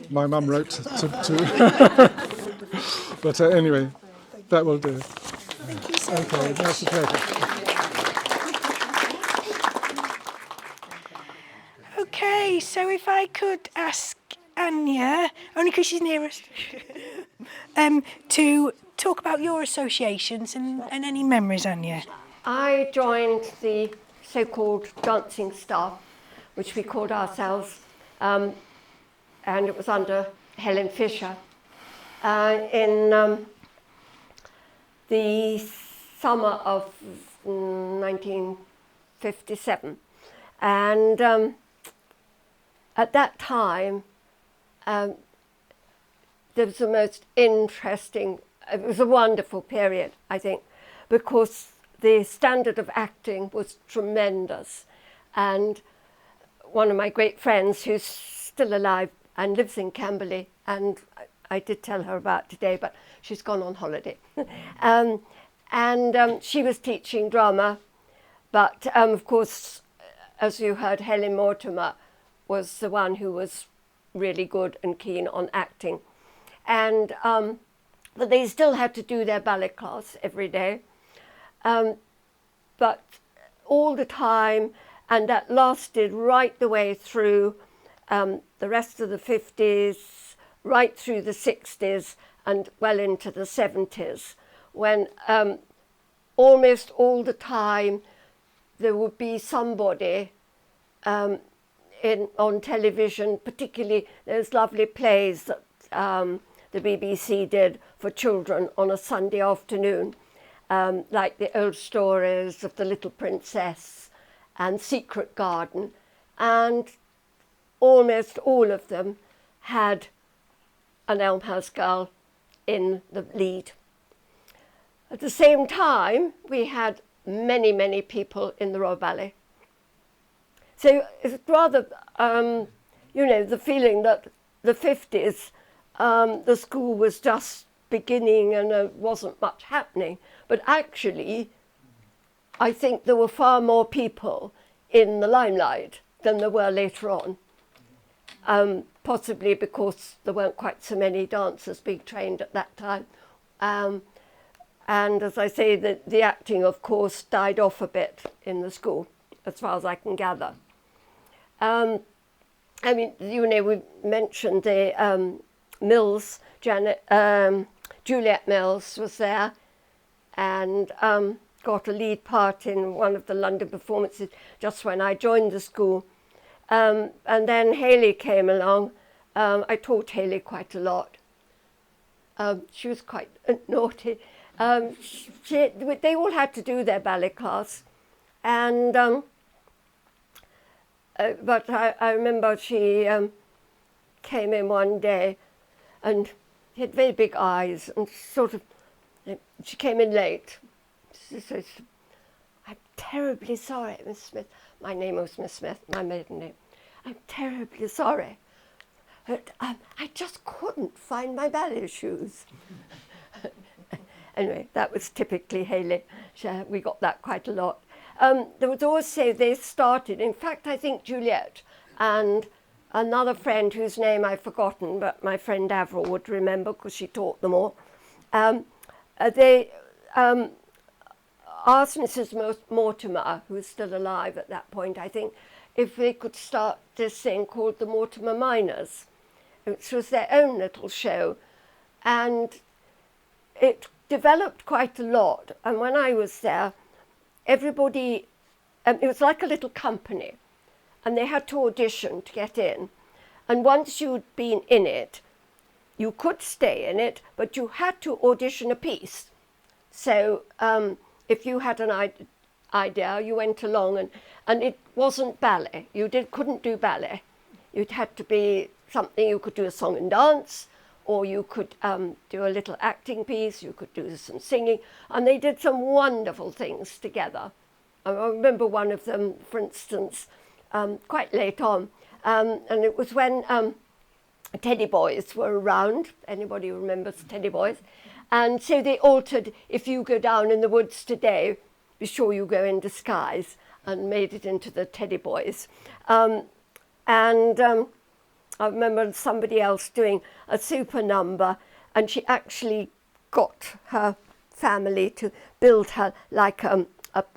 [SPEAKER 3] my mum wrote to but anyway, that will do.
[SPEAKER 1] Thank you so
[SPEAKER 3] Okay,
[SPEAKER 1] much.
[SPEAKER 3] that's a pleasure.
[SPEAKER 1] Okay, so if I could ask Anya, only because she's nearest, to talk about your associations and any memories, Anya.
[SPEAKER 2] I joined the so-called dancing staff, which we called ourselves, and it was under Helen Fisher, in the summer of 1957. And at that time, there was the most interesting, it was a wonderful period, I think, because the standard of acting was tremendous. And one of my great friends, who's still alive and lives in Camberley, and I did tell her about today, but she's gone on holiday. She was teaching drama, but of course, as you heard, Helen Mortimer was the one who was really good and keen on acting. And but they still had to do their ballet class every day. But all the time, and that lasted right the way through the rest of the 50s, right through the 60s, and well into the 70s, when almost all the time there would be somebody on television, particularly those lovely plays that the BBC did for children on a Sunday afternoon, like the old stories of The Little Princess and Secret Garden, and almost all of them had an Elmhurst girl in the lead. At the same time, we had many, many people in the Royal Ballet. So it's rather, the feeling that the 50s, the school was just beginning and there wasn't much happening. But actually, I think there were far more people in the limelight than there were later on. Possibly because there weren't quite so many dancers being trained at that time. And as I say, the acting, of course, died off a bit in the school, as far as I can gather. We mentioned the Mills, Juliet Mills was there and got a lead part in one of the London performances just when I joined the school. And then Hayley came along. I taught Hayley quite a lot. She was quite naughty. They all had to do their ballet class. And but I remember she came in one day and she had very big eyes and she came in late. She says, "I'm terribly sorry, Miss Smith." My name was Miss Smith, my maiden name. "I'm terribly sorry. But I just couldn't find my ballet shoes." Anyway, that was typically Hayley. We got that quite a lot. There was also, they started, in fact, I think Juliet and another friend whose name I've forgotten, but my friend Avril would remember because she taught them all. They asked Mrs. Mortimer, who was still alive at that point, I think, if they could start this thing called the Mortimer Minors, which was their own little show. And it developed quite a lot. And when I was there, everybody, it was like a little company, and they had to audition to get in. And once you'd been in it, you could stay in it, but you had to audition a piece. So if you had an idea, you went along, and it wasn't ballet. You couldn't do ballet. It had to be something you could do a song and dance, or you could do a little acting piece, you could do some singing, and they did some wonderful things together. I remember one of them, for instance, quite late on, and it was when Teddy Boys were around. Anybody who remembers Teddy Boys? And so they altered, if you go down in the woods today, be sure you go in disguise, and made it into the Teddy Boys. I remember somebody else doing a super number, and she actually got her family to build her like an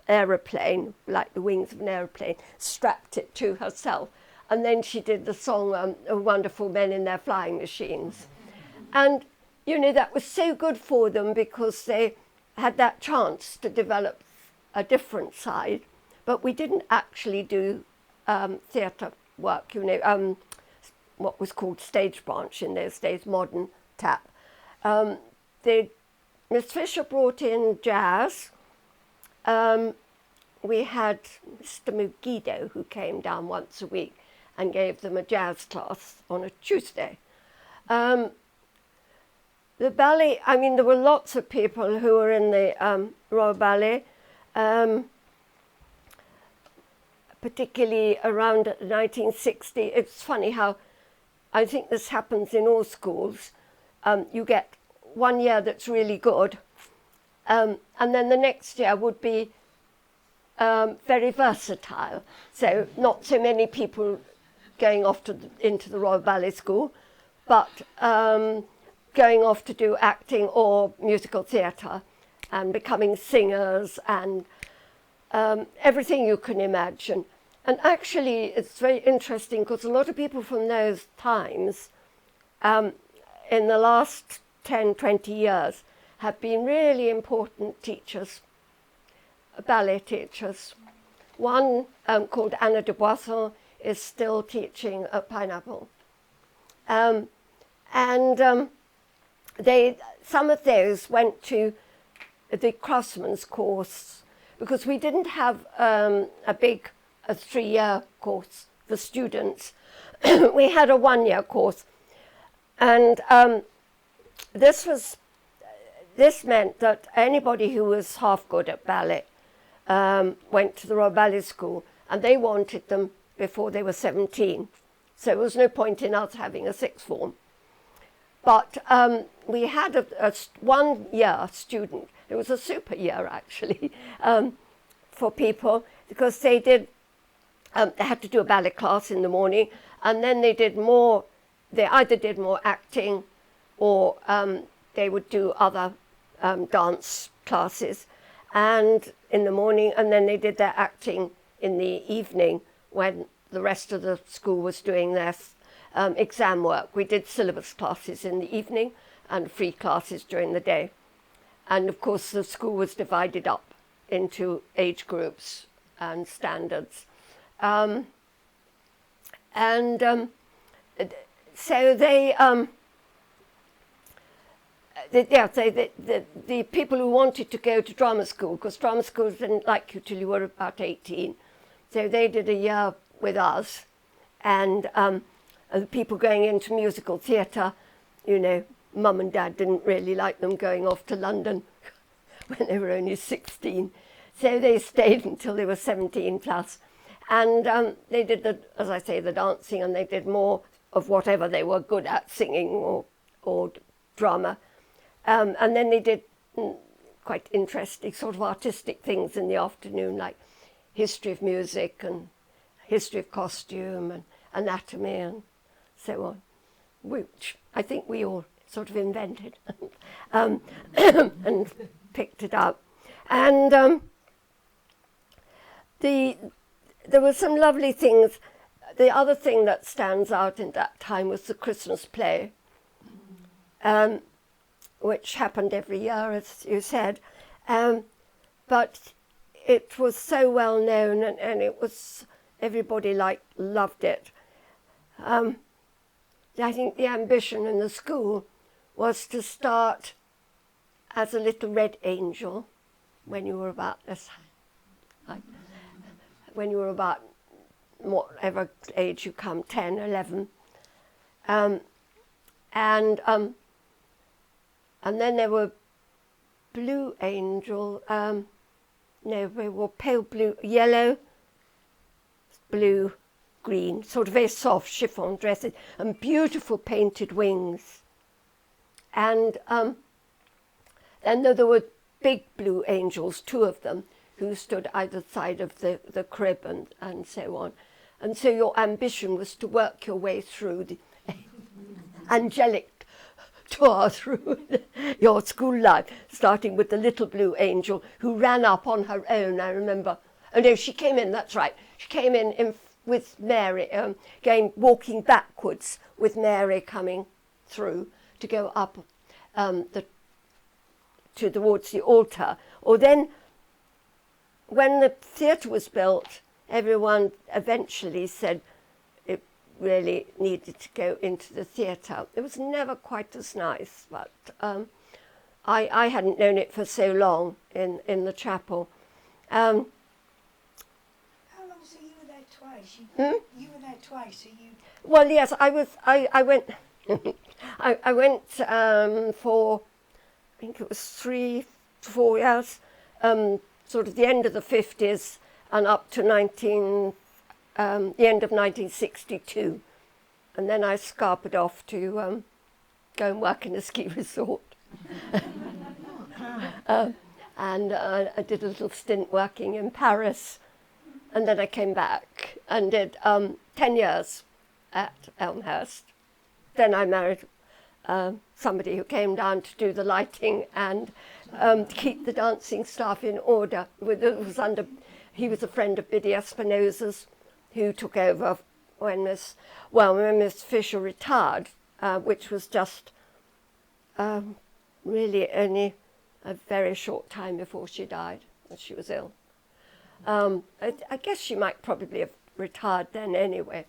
[SPEAKER 2] aeroplane, like the wings of an aeroplane, strapped it to herself. And then she did the song, Wonderful Men in Their Flying Machines. And, you know, that was so good for them because they had that chance to develop a different side. But we didn't actually do theatre work, you know, what was called stage branch in those days, modern tap. Miss Fisher brought in jazz. We had Mr. Mugido, who came down once a week and gave them a jazz class on a Tuesday. The ballet, I mean, there were lots of people who were in the Royal Ballet, particularly around 1960. It's funny how, I think this happens in all schools. You get 1 year that's really good, and then the next year would be very versatile. So not so many people going off into the Royal Ballet School, but going off to do acting or musical theatre and becoming singers and everything you can imagine. And actually, it's very interesting because a lot of people from those times, in the last 10, 20 years, have been really important teachers, ballet teachers. One called Anna de Boisson is still teaching at Pineapple. Some of those went to the craftsman's course because we didn't have a 3-year course for students. We had a 1-year course. And this meant that anybody who was half good at ballet went to the Royal Ballet School, and they wanted them before they were 17. So there was no point in us having a sixth form. But we had a 1-year student. It was a super year, actually, for people, because they had to do a ballet class in the morning, and then they either did more acting or they would do other dance classes and in the morning, and then they did their acting in the evening when the rest of the school was doing their exam work. We did syllabus classes in the evening and free classes during the day. And of course the school was divided up into age groups and standards. So the people who wanted to go to drama school, because drama schools didn't like you till you were about 18, so they did a year with us, and the people going into musical theatre, you know, mum and dad didn't really like them going off to London when they were only 16, so they stayed until they were 17 plus. And they did, as I say, the dancing, and they did more of whatever they were good at, singing or drama. And then they did quite interesting sort of artistic things in the afternoon, like history of music and history of costume and anatomy and so on, which I think we all sort of invented and picked it up. And there were some lovely things. The other thing that stands out in that time was the Christmas play, which happened every year, as you said. But it was so well known, and it was, everybody loved it. I think the ambition in the school was to start as a little red angel, when you were about this, when you were about whatever age you come, 10, 11. And then there were blue angel, no, they were pale blue, yellow, blue, green, sort of very soft chiffon dresses and beautiful painted wings. And then there were big blue angels, 2 of them, who stood either side of the crib and so on. And so your ambition was to work your way through the angelic tour through your school life, starting with the little blue angel who ran up on her own, I remember. Oh no, she came in, that's right. She came in with Mary, walking backwards with Mary coming through to go up towards the altar. Or then, when the theatre was built, everyone eventually said it really needed to go into the theatre. It was never quite as nice, but I hadn't known it for so long in the chapel.
[SPEAKER 1] How long? So you were there twice? You were there twice, so you...
[SPEAKER 2] Well, yes, I went... I went for, I think it was 3 to 4 years, sort of the end of the 50s and up to the end of 1962. And then I scarpered off to go and work in a ski resort. And I did a little stint working in Paris. And then I came back and did 10 years at Elmhurst. Then I married somebody who came down to do the lighting and keep the dancing staff in order. He was a friend of Biddy Espinosa's, who took over when Miss Fisher retired, which was just really only a very short time before she died, and she was ill. I guess she might probably have retired then anyway.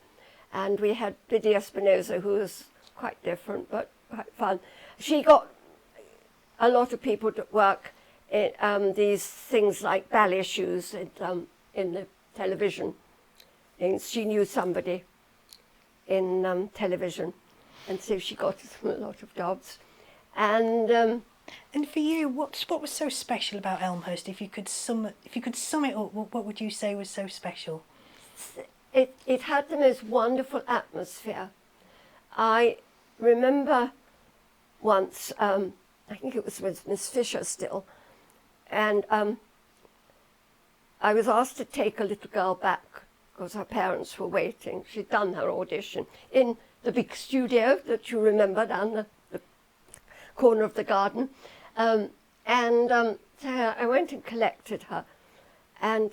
[SPEAKER 2] And we had Biddy Espinosa, who was quite different, but quite fun. She got a lot of people to work in these things like ballet shoes in the television. And she knew somebody in television, and so she got us a lot of jobs. And
[SPEAKER 1] for you, what was so special about Elmhurst? If you could sum it up, what would you say was so special?
[SPEAKER 2] It had the most wonderful atmosphere. I remember once, I think it was with Miss Fisher still, and I was asked to take a little girl back because her parents were waiting. She'd done her audition in the big studio that you remember down the corner of the garden. So I went and collected her, and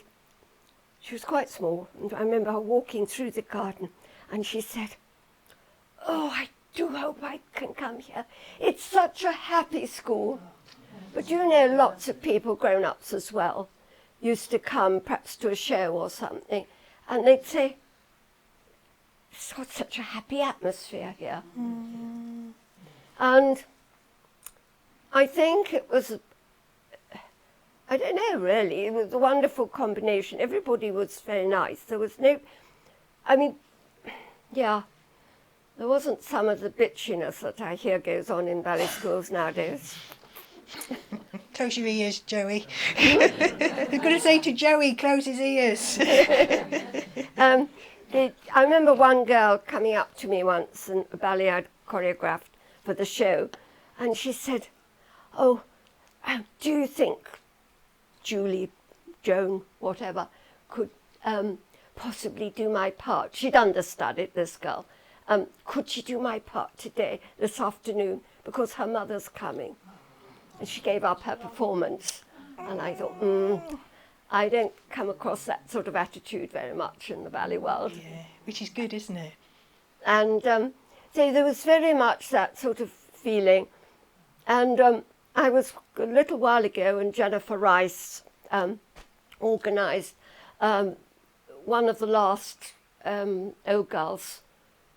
[SPEAKER 2] she was quite small, and I remember her walking through the garden, and she said, "Oh, I do hope I can come here. It's such a happy school." But you know, lots of people, grown-ups as well, used to come perhaps to a show or something, and they'd say, "It's got such a happy atmosphere here." Mm. And I think it was, I don't know really, it was a wonderful combination. Everybody was very nice. There was no, I mean, yeah, there wasn't some of the bitchiness that I hear goes on in ballet schools nowadays.
[SPEAKER 1] Close your ears, Joey. I was going to say to Joey, close his ears.
[SPEAKER 2] I remember one girl coming up to me once, and a ballet I'd choreographed for the show, and she said, "Oh, do you think Julie, Joan, whatever, could possibly do my part?" She'd understudied, this girl. "Could she do my part today, this afternoon, because her mother's coming?" And she gave up her performance. And I thought, I don't come across that sort of attitude very much in the ballet world.
[SPEAKER 1] Yeah, which is good, isn't it?
[SPEAKER 2] And so there was very much that sort of feeling. And I was a little while ago, and Jennifer Rice organised one of the last old girls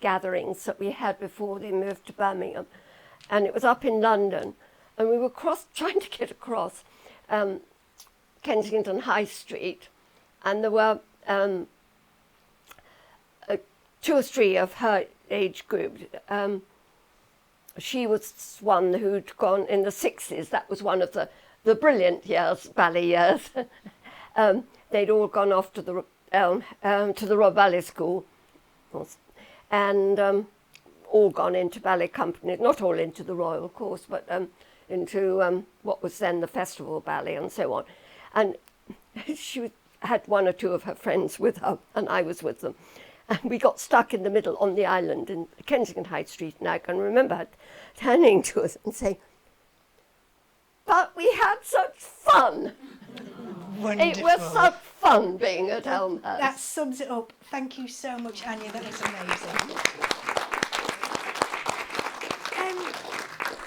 [SPEAKER 2] gatherings that we had before they moved to Birmingham. And it was up in London. And we were trying to get across Kensington High Street, and there were 2 or 3 of her age group. She was one who'd gone in the 60s. That was one of the brilliant years, ballet years. They'd all gone off to the Royal Ballet School, and all gone into ballet companies. Not all into the Royal, of course, but into what was then the Festival Ballet and so on. And she had 1 or 2 of her friends with her, and I was with them. And we got stuck in the middle on the island in Kensington High Street, and I can remember her turning to us and saying, "But we had such fun."
[SPEAKER 1] Wonderful.
[SPEAKER 2] It was such fun being at Elmhurst.
[SPEAKER 1] That sums it up. Thank you so much, Anya. That was amazing.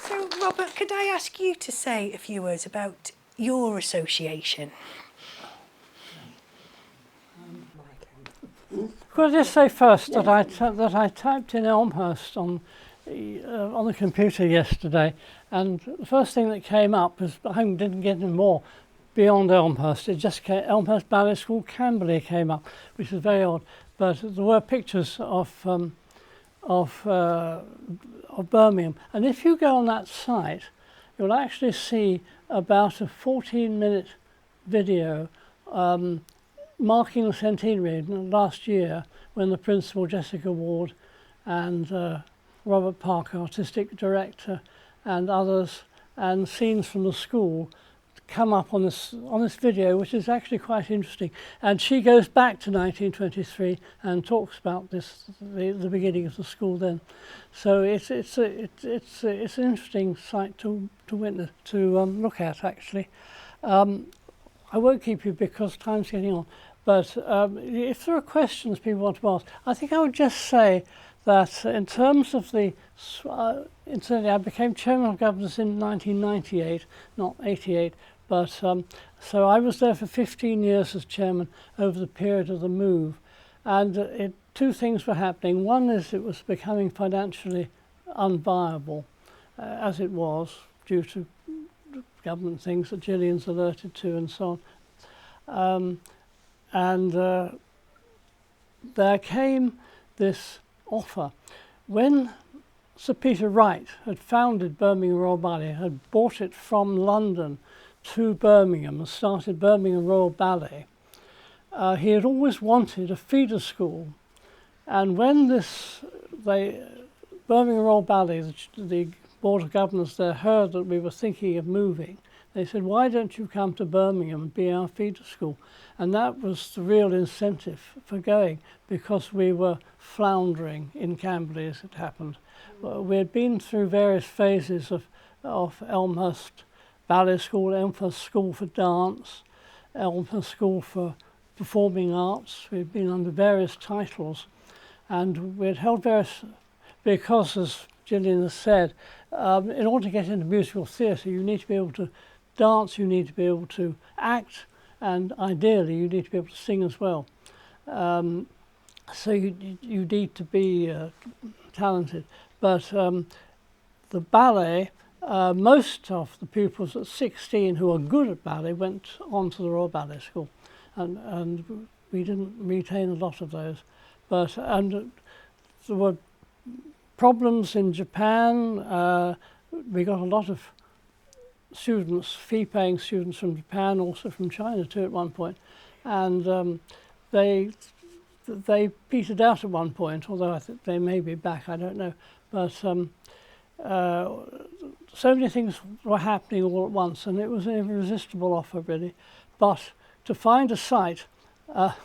[SPEAKER 1] So, Robert, could I ask you to say a few words about your association?
[SPEAKER 5] Could I just say first that I typed in Elmhurst on the computer yesterday, and the first thing that came up was, I didn't get any more beyond Elmhurst. It just came, Elmhurst Ballet School Camberley came up, which is very odd. But there were pictures of Birmingham, and if you go on that site, you'll actually see about a 14-minute video marking the centenary last year, when the principal, Jessica Ward, and Robert Parker, artistic director, and others, and scenes from the school come up on this video, which is actually quite interesting. And she goes back to 1923 and talks about the beginning of the school then. So it's an interesting site to witness, to look at actually. I won't keep you because time's getting on. But if there are questions people want to ask, I think I would just say that in terms of incidentally, I became chairman of governors in 1998, not 88, but so I was there for 15 years as chairman over the period of the move. And 2 things were happening. One is it was becoming financially unviable, as it was, due to government things that Gillian's alerted to and so on. There came this offer. When Sir Peter Wright had founded Birmingham Royal Ballet, had brought it from London to Birmingham and started Birmingham Royal Ballet, he had always wanted a feeder school. And when Birmingham Royal Ballet, the Board of Governors there, heard that we were thinking of moving, they said, "Why don't you come to Birmingham and be our feeder school?" And that was the real incentive for going, because we were floundering in Camberley, as it happened. We had been through various phases of Elmhurst Ballet School, Elmhurst School for Dance, Elmhurst School for Performing Arts. We'd been under various titles, and we'd held various, because as Gillian has said, in order to get into musical theatre, you need to be able to dance, you need to be able to act, and ideally you need to be able to sing as well. So you need to be talented. But the ballet, most of the pupils at 16 who are good at ballet went on to the Royal Ballet School, and we didn't retain a lot of those. But there were problems in Japan. We got a lot of students, fee-paying students from Japan, also from China too at one point, and they petered out at one point, although I think they may be back, I don't know. But so many things were happening all at once, and it was an irresistible offer really. But to find a site, I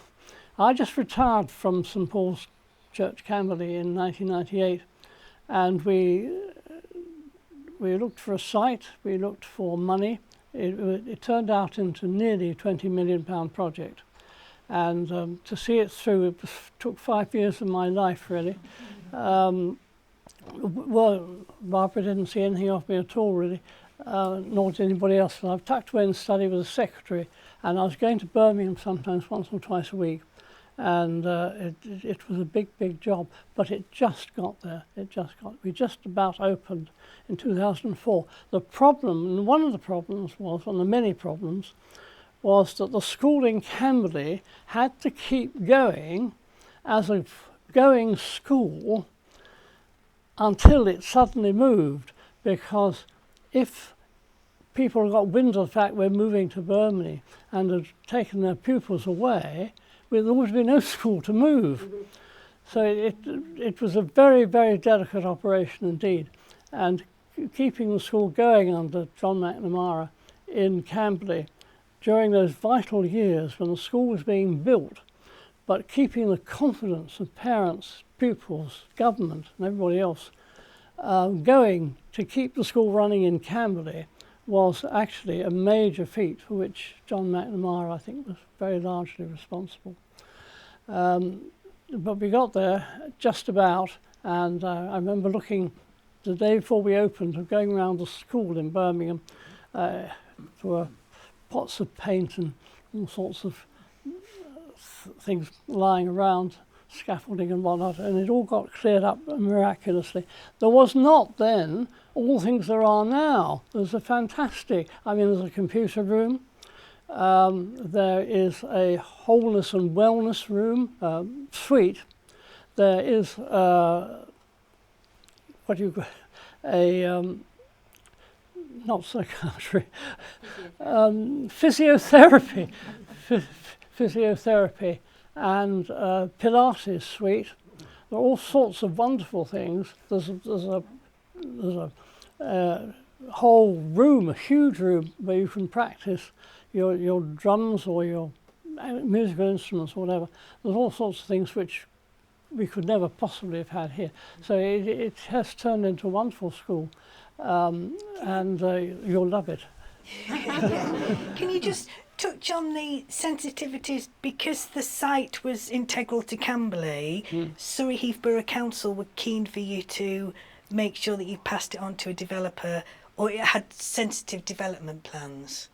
[SPEAKER 5] just retired from St Paul's Church, Camberley in 1998, and we looked for a site, we looked for money. It turned out into nearly a £20 million project. And to see it through, it took 5 years of my life, really. Well, Barbara didn't see anything of me at all, really, nor did anybody else. And I've tucked away and studied with a secretary, and I was going to Birmingham sometimes once or twice a week. And it was a big, big job, but it just got there. We just about opened in 2004. The problem, and one of the problems was, one of the many problems, was that the school in Camberley had to keep going as a going school until it suddenly moved, because if people got wind of the fact we're moving to Birmingham and had taken their pupils away, there would be no school to move. So it was a very, very delicate operation indeed. And keeping the school going under John McNamara in Camberley during those vital years when the school was being built, but keeping the confidence of parents, pupils, government and everybody else going to keep the school running in Camberley was actually a major feat for which John McNamara, I think, was very largely responsible. But we got there just about, and I remember looking the day before we opened, going around the school in Birmingham. There were pots of paint and all sorts of things lying around, scaffolding and whatnot, and it all got cleared up miraculously. There was not then all things there are now. There's a fantastic, there's a computer room, there is a wholeness and wellness room, suite. There is not psychiatry, physiotherapy, physiotherapy and Pilates suite. There are all sorts of wonderful things. There's a whole room, a huge room, where you can practice your drums or your musical instruments or whatever. There's all sorts of things which we could never possibly have had here. So it has turned into a wonderful school, and you'll love it.
[SPEAKER 1] Can you just touch on the sensitivities? Because the site was integral to Camberley, Surrey Heath Borough Council were keen for you to make sure that you passed it on to a developer, or it had sensitive development plans.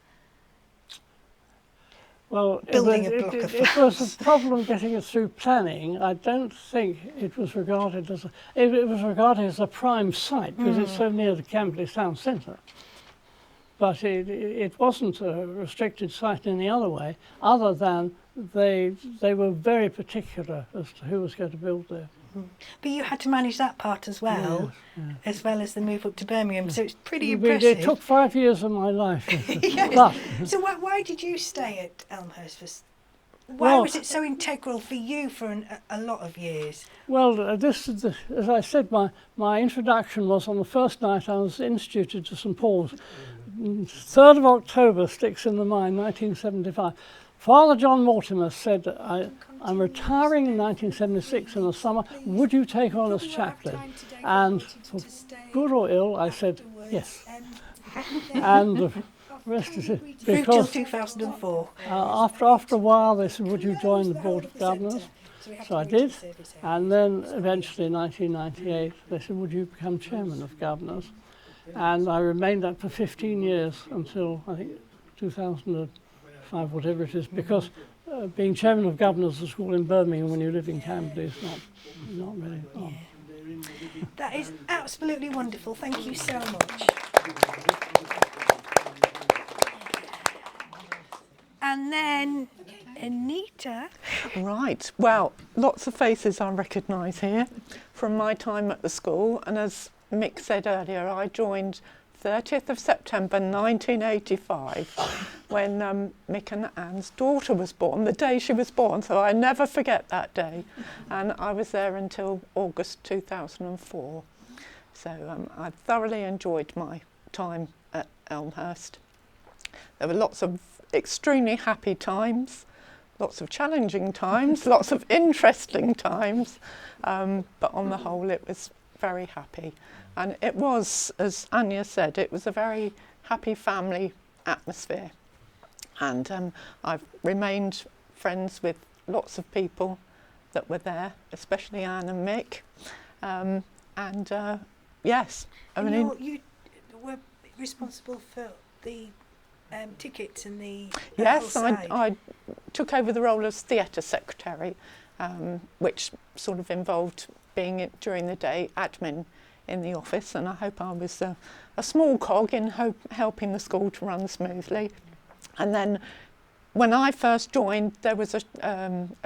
[SPEAKER 5] Well,
[SPEAKER 1] Building a block of
[SPEAKER 5] it was a problem getting it through planning. I don't think it was regarded as it was regarded as a prime site because it's so near the Camberley town centre. But it wasn't a restricted site in the other way, other than they were very particular as to who was going to build there.
[SPEAKER 1] But you had to manage that part as well,
[SPEAKER 5] yes.
[SPEAKER 1] as well as the move up to Birmingham. So it's pretty impressive.
[SPEAKER 5] It took 5 years of my life.
[SPEAKER 1] Yes.
[SPEAKER 5] But,
[SPEAKER 1] so why did you stay at Elmhurst? Why was it so integral for you for a lot of years?
[SPEAKER 5] Well, this is as I said, my introduction was on the first night I was instituted to St Paul's. 3rd of October sticks in the mind, 1975. Father John Mortimer said, I'm retiring in 1976 in the summer, would you take on as chaplain? And for good or ill, I said, yes. And the rest is it.
[SPEAKER 1] Because till 2004.
[SPEAKER 5] After a while, they said, would you join the Board of Governors? So I did. And then eventually in 1998, they said, would you become Chairman of Governors? And I remained that for 15 years until, I think, 2005, whatever it is, because being Chairman of Governors of the school in Birmingham when you live in Camberley is not really fun.
[SPEAKER 1] Yeah. That is absolutely wonderful. Thank you so much. And then Anita.
[SPEAKER 9] Right, well, lots of faces I recognise here from my time at the school, and as Mick said earlier, I joined 30th of September 1985 when Mick and Anne's daughter was born, the day she was born, so I never forget that day. And I was there until August 2004. So I thoroughly enjoyed my time at Elmhurst. There were lots of extremely happy times, lots of challenging times, lots of interesting times, but on the whole it was very happy. And it was, as Anya said, it was a very happy family atmosphere. And I've remained friends with lots of people that were there, especially Anne and Mick. Yes.
[SPEAKER 1] You were responsible for the tickets and the
[SPEAKER 9] yes,
[SPEAKER 1] whole side.
[SPEAKER 9] I took over the role as theatre secretary, which sort of involved being during the day admin in the office, and I hope I was a small cog in helping the school to run smoothly. And then when I first joined, there was a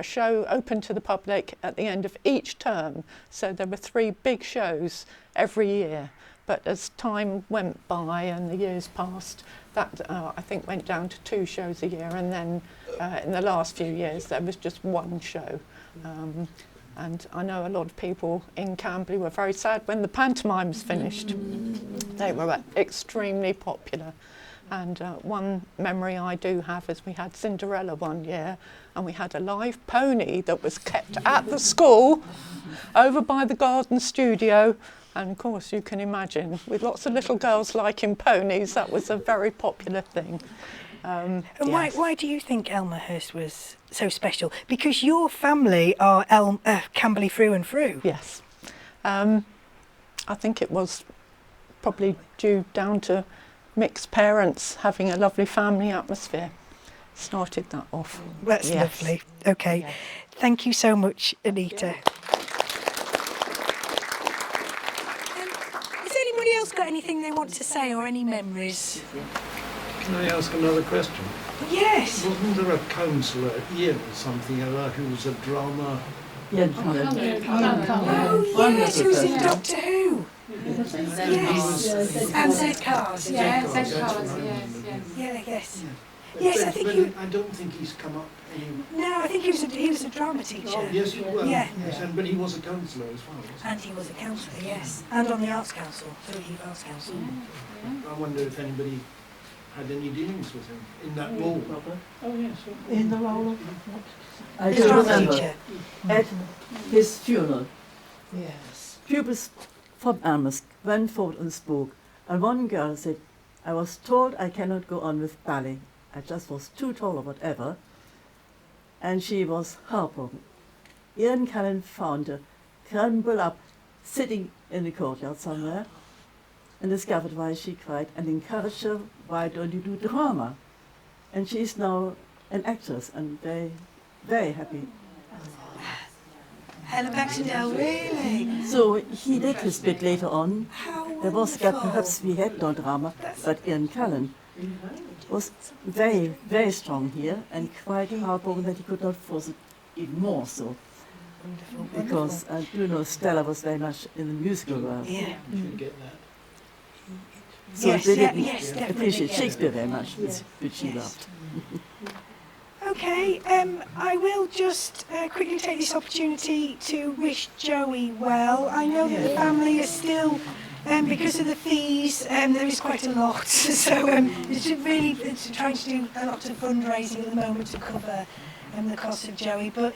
[SPEAKER 9] show open to the public at the end of each term. So there were 3 big shows every year. But as time went by and the years passed, that I think went down to 2 shows a year. And then in the last few years, there was just 1 show. And I know a lot of people in Camberley were very sad when the pantomimes finished. They were extremely popular. And one memory I do have is we had Cinderella one year, and we had a live pony that was kept at the school over by the garden studio. And of course, you can imagine, with lots of little girls liking ponies, that was a very popular thing.
[SPEAKER 1] And
[SPEAKER 9] Yes.
[SPEAKER 1] why do you think Elmhurst was so special? Because your family are Camberley through and through.
[SPEAKER 9] Yes. I think it was probably due down to mixed parents having a lovely family atmosphere. Started that off.
[SPEAKER 1] That's
[SPEAKER 9] Yes.
[SPEAKER 1] lovely. Okay.
[SPEAKER 9] Yes.
[SPEAKER 1] Thank you so much, Anita. Has anybody else got anything they want to say or any memories?
[SPEAKER 8] Can I ask another question?
[SPEAKER 1] Yes.
[SPEAKER 8] Wasn't there a councillor here or something who was a drama?
[SPEAKER 1] Oh, yes, who's in Doctor Who? Yes. And Z Cars. Yeah,
[SPEAKER 8] That's
[SPEAKER 1] Z Cars.
[SPEAKER 8] what I
[SPEAKER 1] Yes,
[SPEAKER 8] remember.
[SPEAKER 1] yes. Yeah, yes.
[SPEAKER 8] But-
[SPEAKER 1] Yes, I
[SPEAKER 8] but-
[SPEAKER 1] think
[SPEAKER 8] but
[SPEAKER 1] you.
[SPEAKER 8] I don't think he's come up any...
[SPEAKER 1] No, I think he was a drama teacher.
[SPEAKER 8] Oh, yes, he was.
[SPEAKER 1] Yeah.
[SPEAKER 8] Yes, but he was a councillor as well, wasn't
[SPEAKER 1] And he was a councillor, yes. And on the Arts Council, Surrey Heath Arts Council.
[SPEAKER 8] he? I wonder if anybody had any dealings with him in that role.
[SPEAKER 9] Oh, yes.
[SPEAKER 10] In the role of I
[SPEAKER 1] The
[SPEAKER 10] don't
[SPEAKER 1] drama
[SPEAKER 10] remember.
[SPEAKER 1] teacher.
[SPEAKER 10] At his funeral,
[SPEAKER 1] Yes.
[SPEAKER 10] pupils from Elmhurst went forward and spoke, and one girl said, I was told I cannot go on with ballet. I just was too tall or whatever. And she was heartbroken. Ian Callan found her, crumbled up, sitting in the courtyard somewhere, and discovered why she cried and encouraged her, why don't you do drama? And she is now an actress and very, very happy.
[SPEAKER 1] Helen Baxendale, really?
[SPEAKER 10] So he did his bit later on.
[SPEAKER 1] How
[SPEAKER 10] There was
[SPEAKER 1] wonderful.
[SPEAKER 10] perhaps we had no drama, but Ian Callan was very, very strong here and quite heartbroken that he could not force it even more so.
[SPEAKER 1] Wonderful,
[SPEAKER 10] Because I do know Stella was very much in the musical world.
[SPEAKER 1] Yeah.
[SPEAKER 8] You should get that.
[SPEAKER 10] So
[SPEAKER 1] Yes,
[SPEAKER 10] they
[SPEAKER 1] yeah,
[SPEAKER 10] didn't
[SPEAKER 1] yes, definitely,
[SPEAKER 10] appreciate
[SPEAKER 1] yeah.
[SPEAKER 10] Shakespeare very much, which she
[SPEAKER 1] Yes.
[SPEAKER 10] loved.
[SPEAKER 1] Okay, I will just quickly take this opportunity to wish Joey well. I know that the family is still, because of the fees, there is quite a lot. So it's trying to do a lot of fundraising at the moment to cover the cost of Joey. But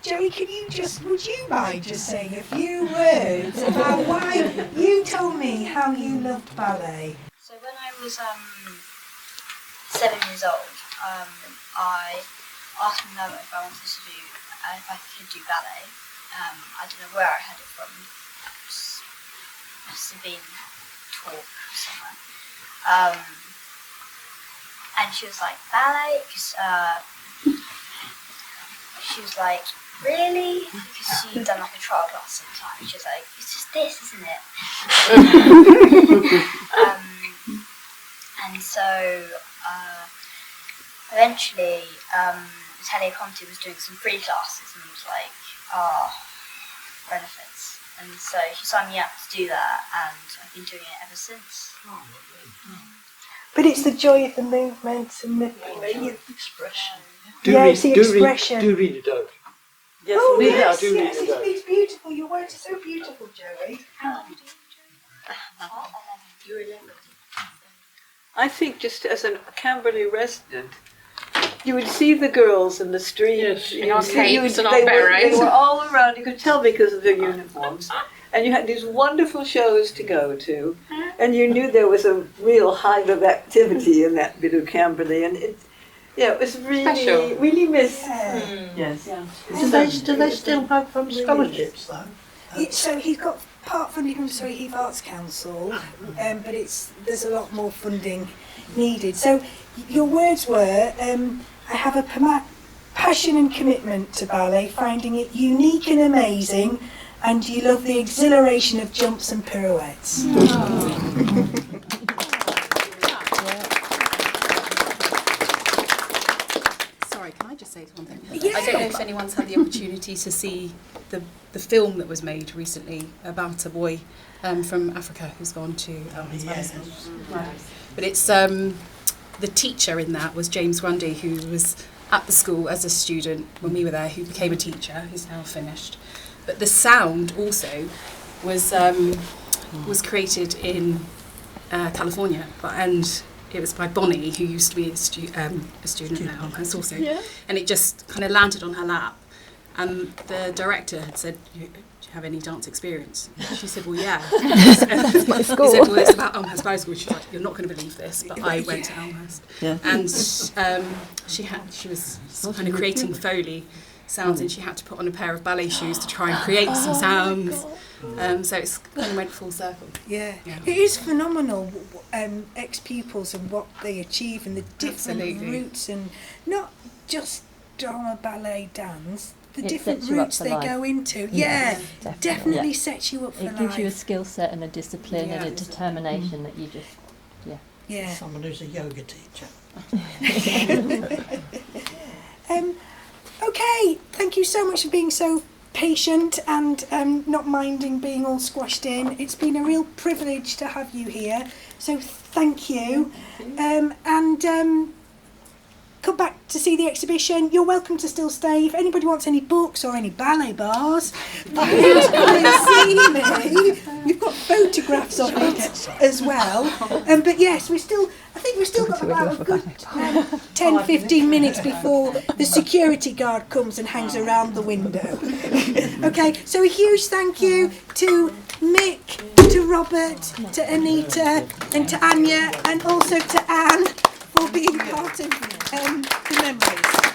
[SPEAKER 1] Joey, would you mind just saying a few words about why you told me how you loved ballet?
[SPEAKER 11] So when I was 7 years old, I asked my mum if I wanted to do, if I could do ballet. I don't know where I had it from. It must have been taught somewhere. And she was like, ballet? Because she was like, really? Because she'd done like a trial class at the time. She was like, it's just this, isn't it? And so eventually Natalia Conti was doing some free classes and was like, benefits. And so she signed me up to do that, and I've been doing it ever since.
[SPEAKER 1] But it's the joy of the movement and the
[SPEAKER 10] Expression.
[SPEAKER 1] it's the expression.
[SPEAKER 8] Do read it out.
[SPEAKER 10] Yes,
[SPEAKER 1] Oh
[SPEAKER 10] we
[SPEAKER 1] yes,
[SPEAKER 8] do read
[SPEAKER 1] yes,
[SPEAKER 8] it out.
[SPEAKER 1] it's beautiful. Your words are so beautiful, Joey.
[SPEAKER 11] How old are you, Joey? You're 11.
[SPEAKER 12] I think just as a Camberley resident, you would see the girls in the streets.
[SPEAKER 13] Yes, in our capes and our berets.
[SPEAKER 12] They were all around. You could tell because of their uniforms. And you had these wonderful shows to go to. And you knew there was a real hive of activity in that bit of Camberley. And it was really,
[SPEAKER 13] Special.
[SPEAKER 12] really missed.
[SPEAKER 10] Yes.
[SPEAKER 1] Do they still have scholarships though? So he's got part funding from Surrey Heath Arts Council, but there's a lot more funding needed. So your words were, I have a passion and commitment to ballet, finding it unique and amazing, and you love the exhilaration of jumps and pirouettes.
[SPEAKER 14] say one thing?
[SPEAKER 1] Yeah.
[SPEAKER 14] I don't know if anyone's had the opportunity to see the film that was made recently about a boy from Africa who's gone to Elmhurst Ballet School. Right. But it's the teacher in that was James Grundy, who was at the school as a student when we were there, who became a teacher, who's now finished. But the sound also was created in California, and it was by Bonnie, who used to be a student at Elmhurst also. Yeah. And it just kind of landed on her lap. And the director had said, do you have any dance experience? And she said, well, yeah.
[SPEAKER 7] That's my school.
[SPEAKER 14] He said, well, it's about Elmhurst Ballet School. She's like, you're not going to believe this, but I went to Elmhurst. Yeah. And she was kind of creating Foley sounds, and she had to put on a pair of ballet shoes to try and create some sounds. So it's kind of went full circle.
[SPEAKER 1] Yeah. It is phenomenal, ex-pupils and what they achieve and the different routes, and not just drama, ballet, dance, the different routes they go into. Yeah, definitely sets you up for life.
[SPEAKER 15] It gives you a skill set and a discipline and a determination that you just,
[SPEAKER 1] yeah.
[SPEAKER 16] Someone who's a yoga teacher.
[SPEAKER 1] Okay, thank you so much for being so patient and not minding being all squashed in. It's been a real privilege to have you here, so thank you. Come back to see the exhibition. You're welcome to still stay. If anybody wants any books or any ballet bars, please come and see me. We've got photographs of it as well. But yes, I think we've still got about a good 10-15 minutes before the security guard comes and hangs around the window. Okay, so a huge thank you to Mick, to Robert, to Anita and to Anya, and also to Anne for being part of the memories.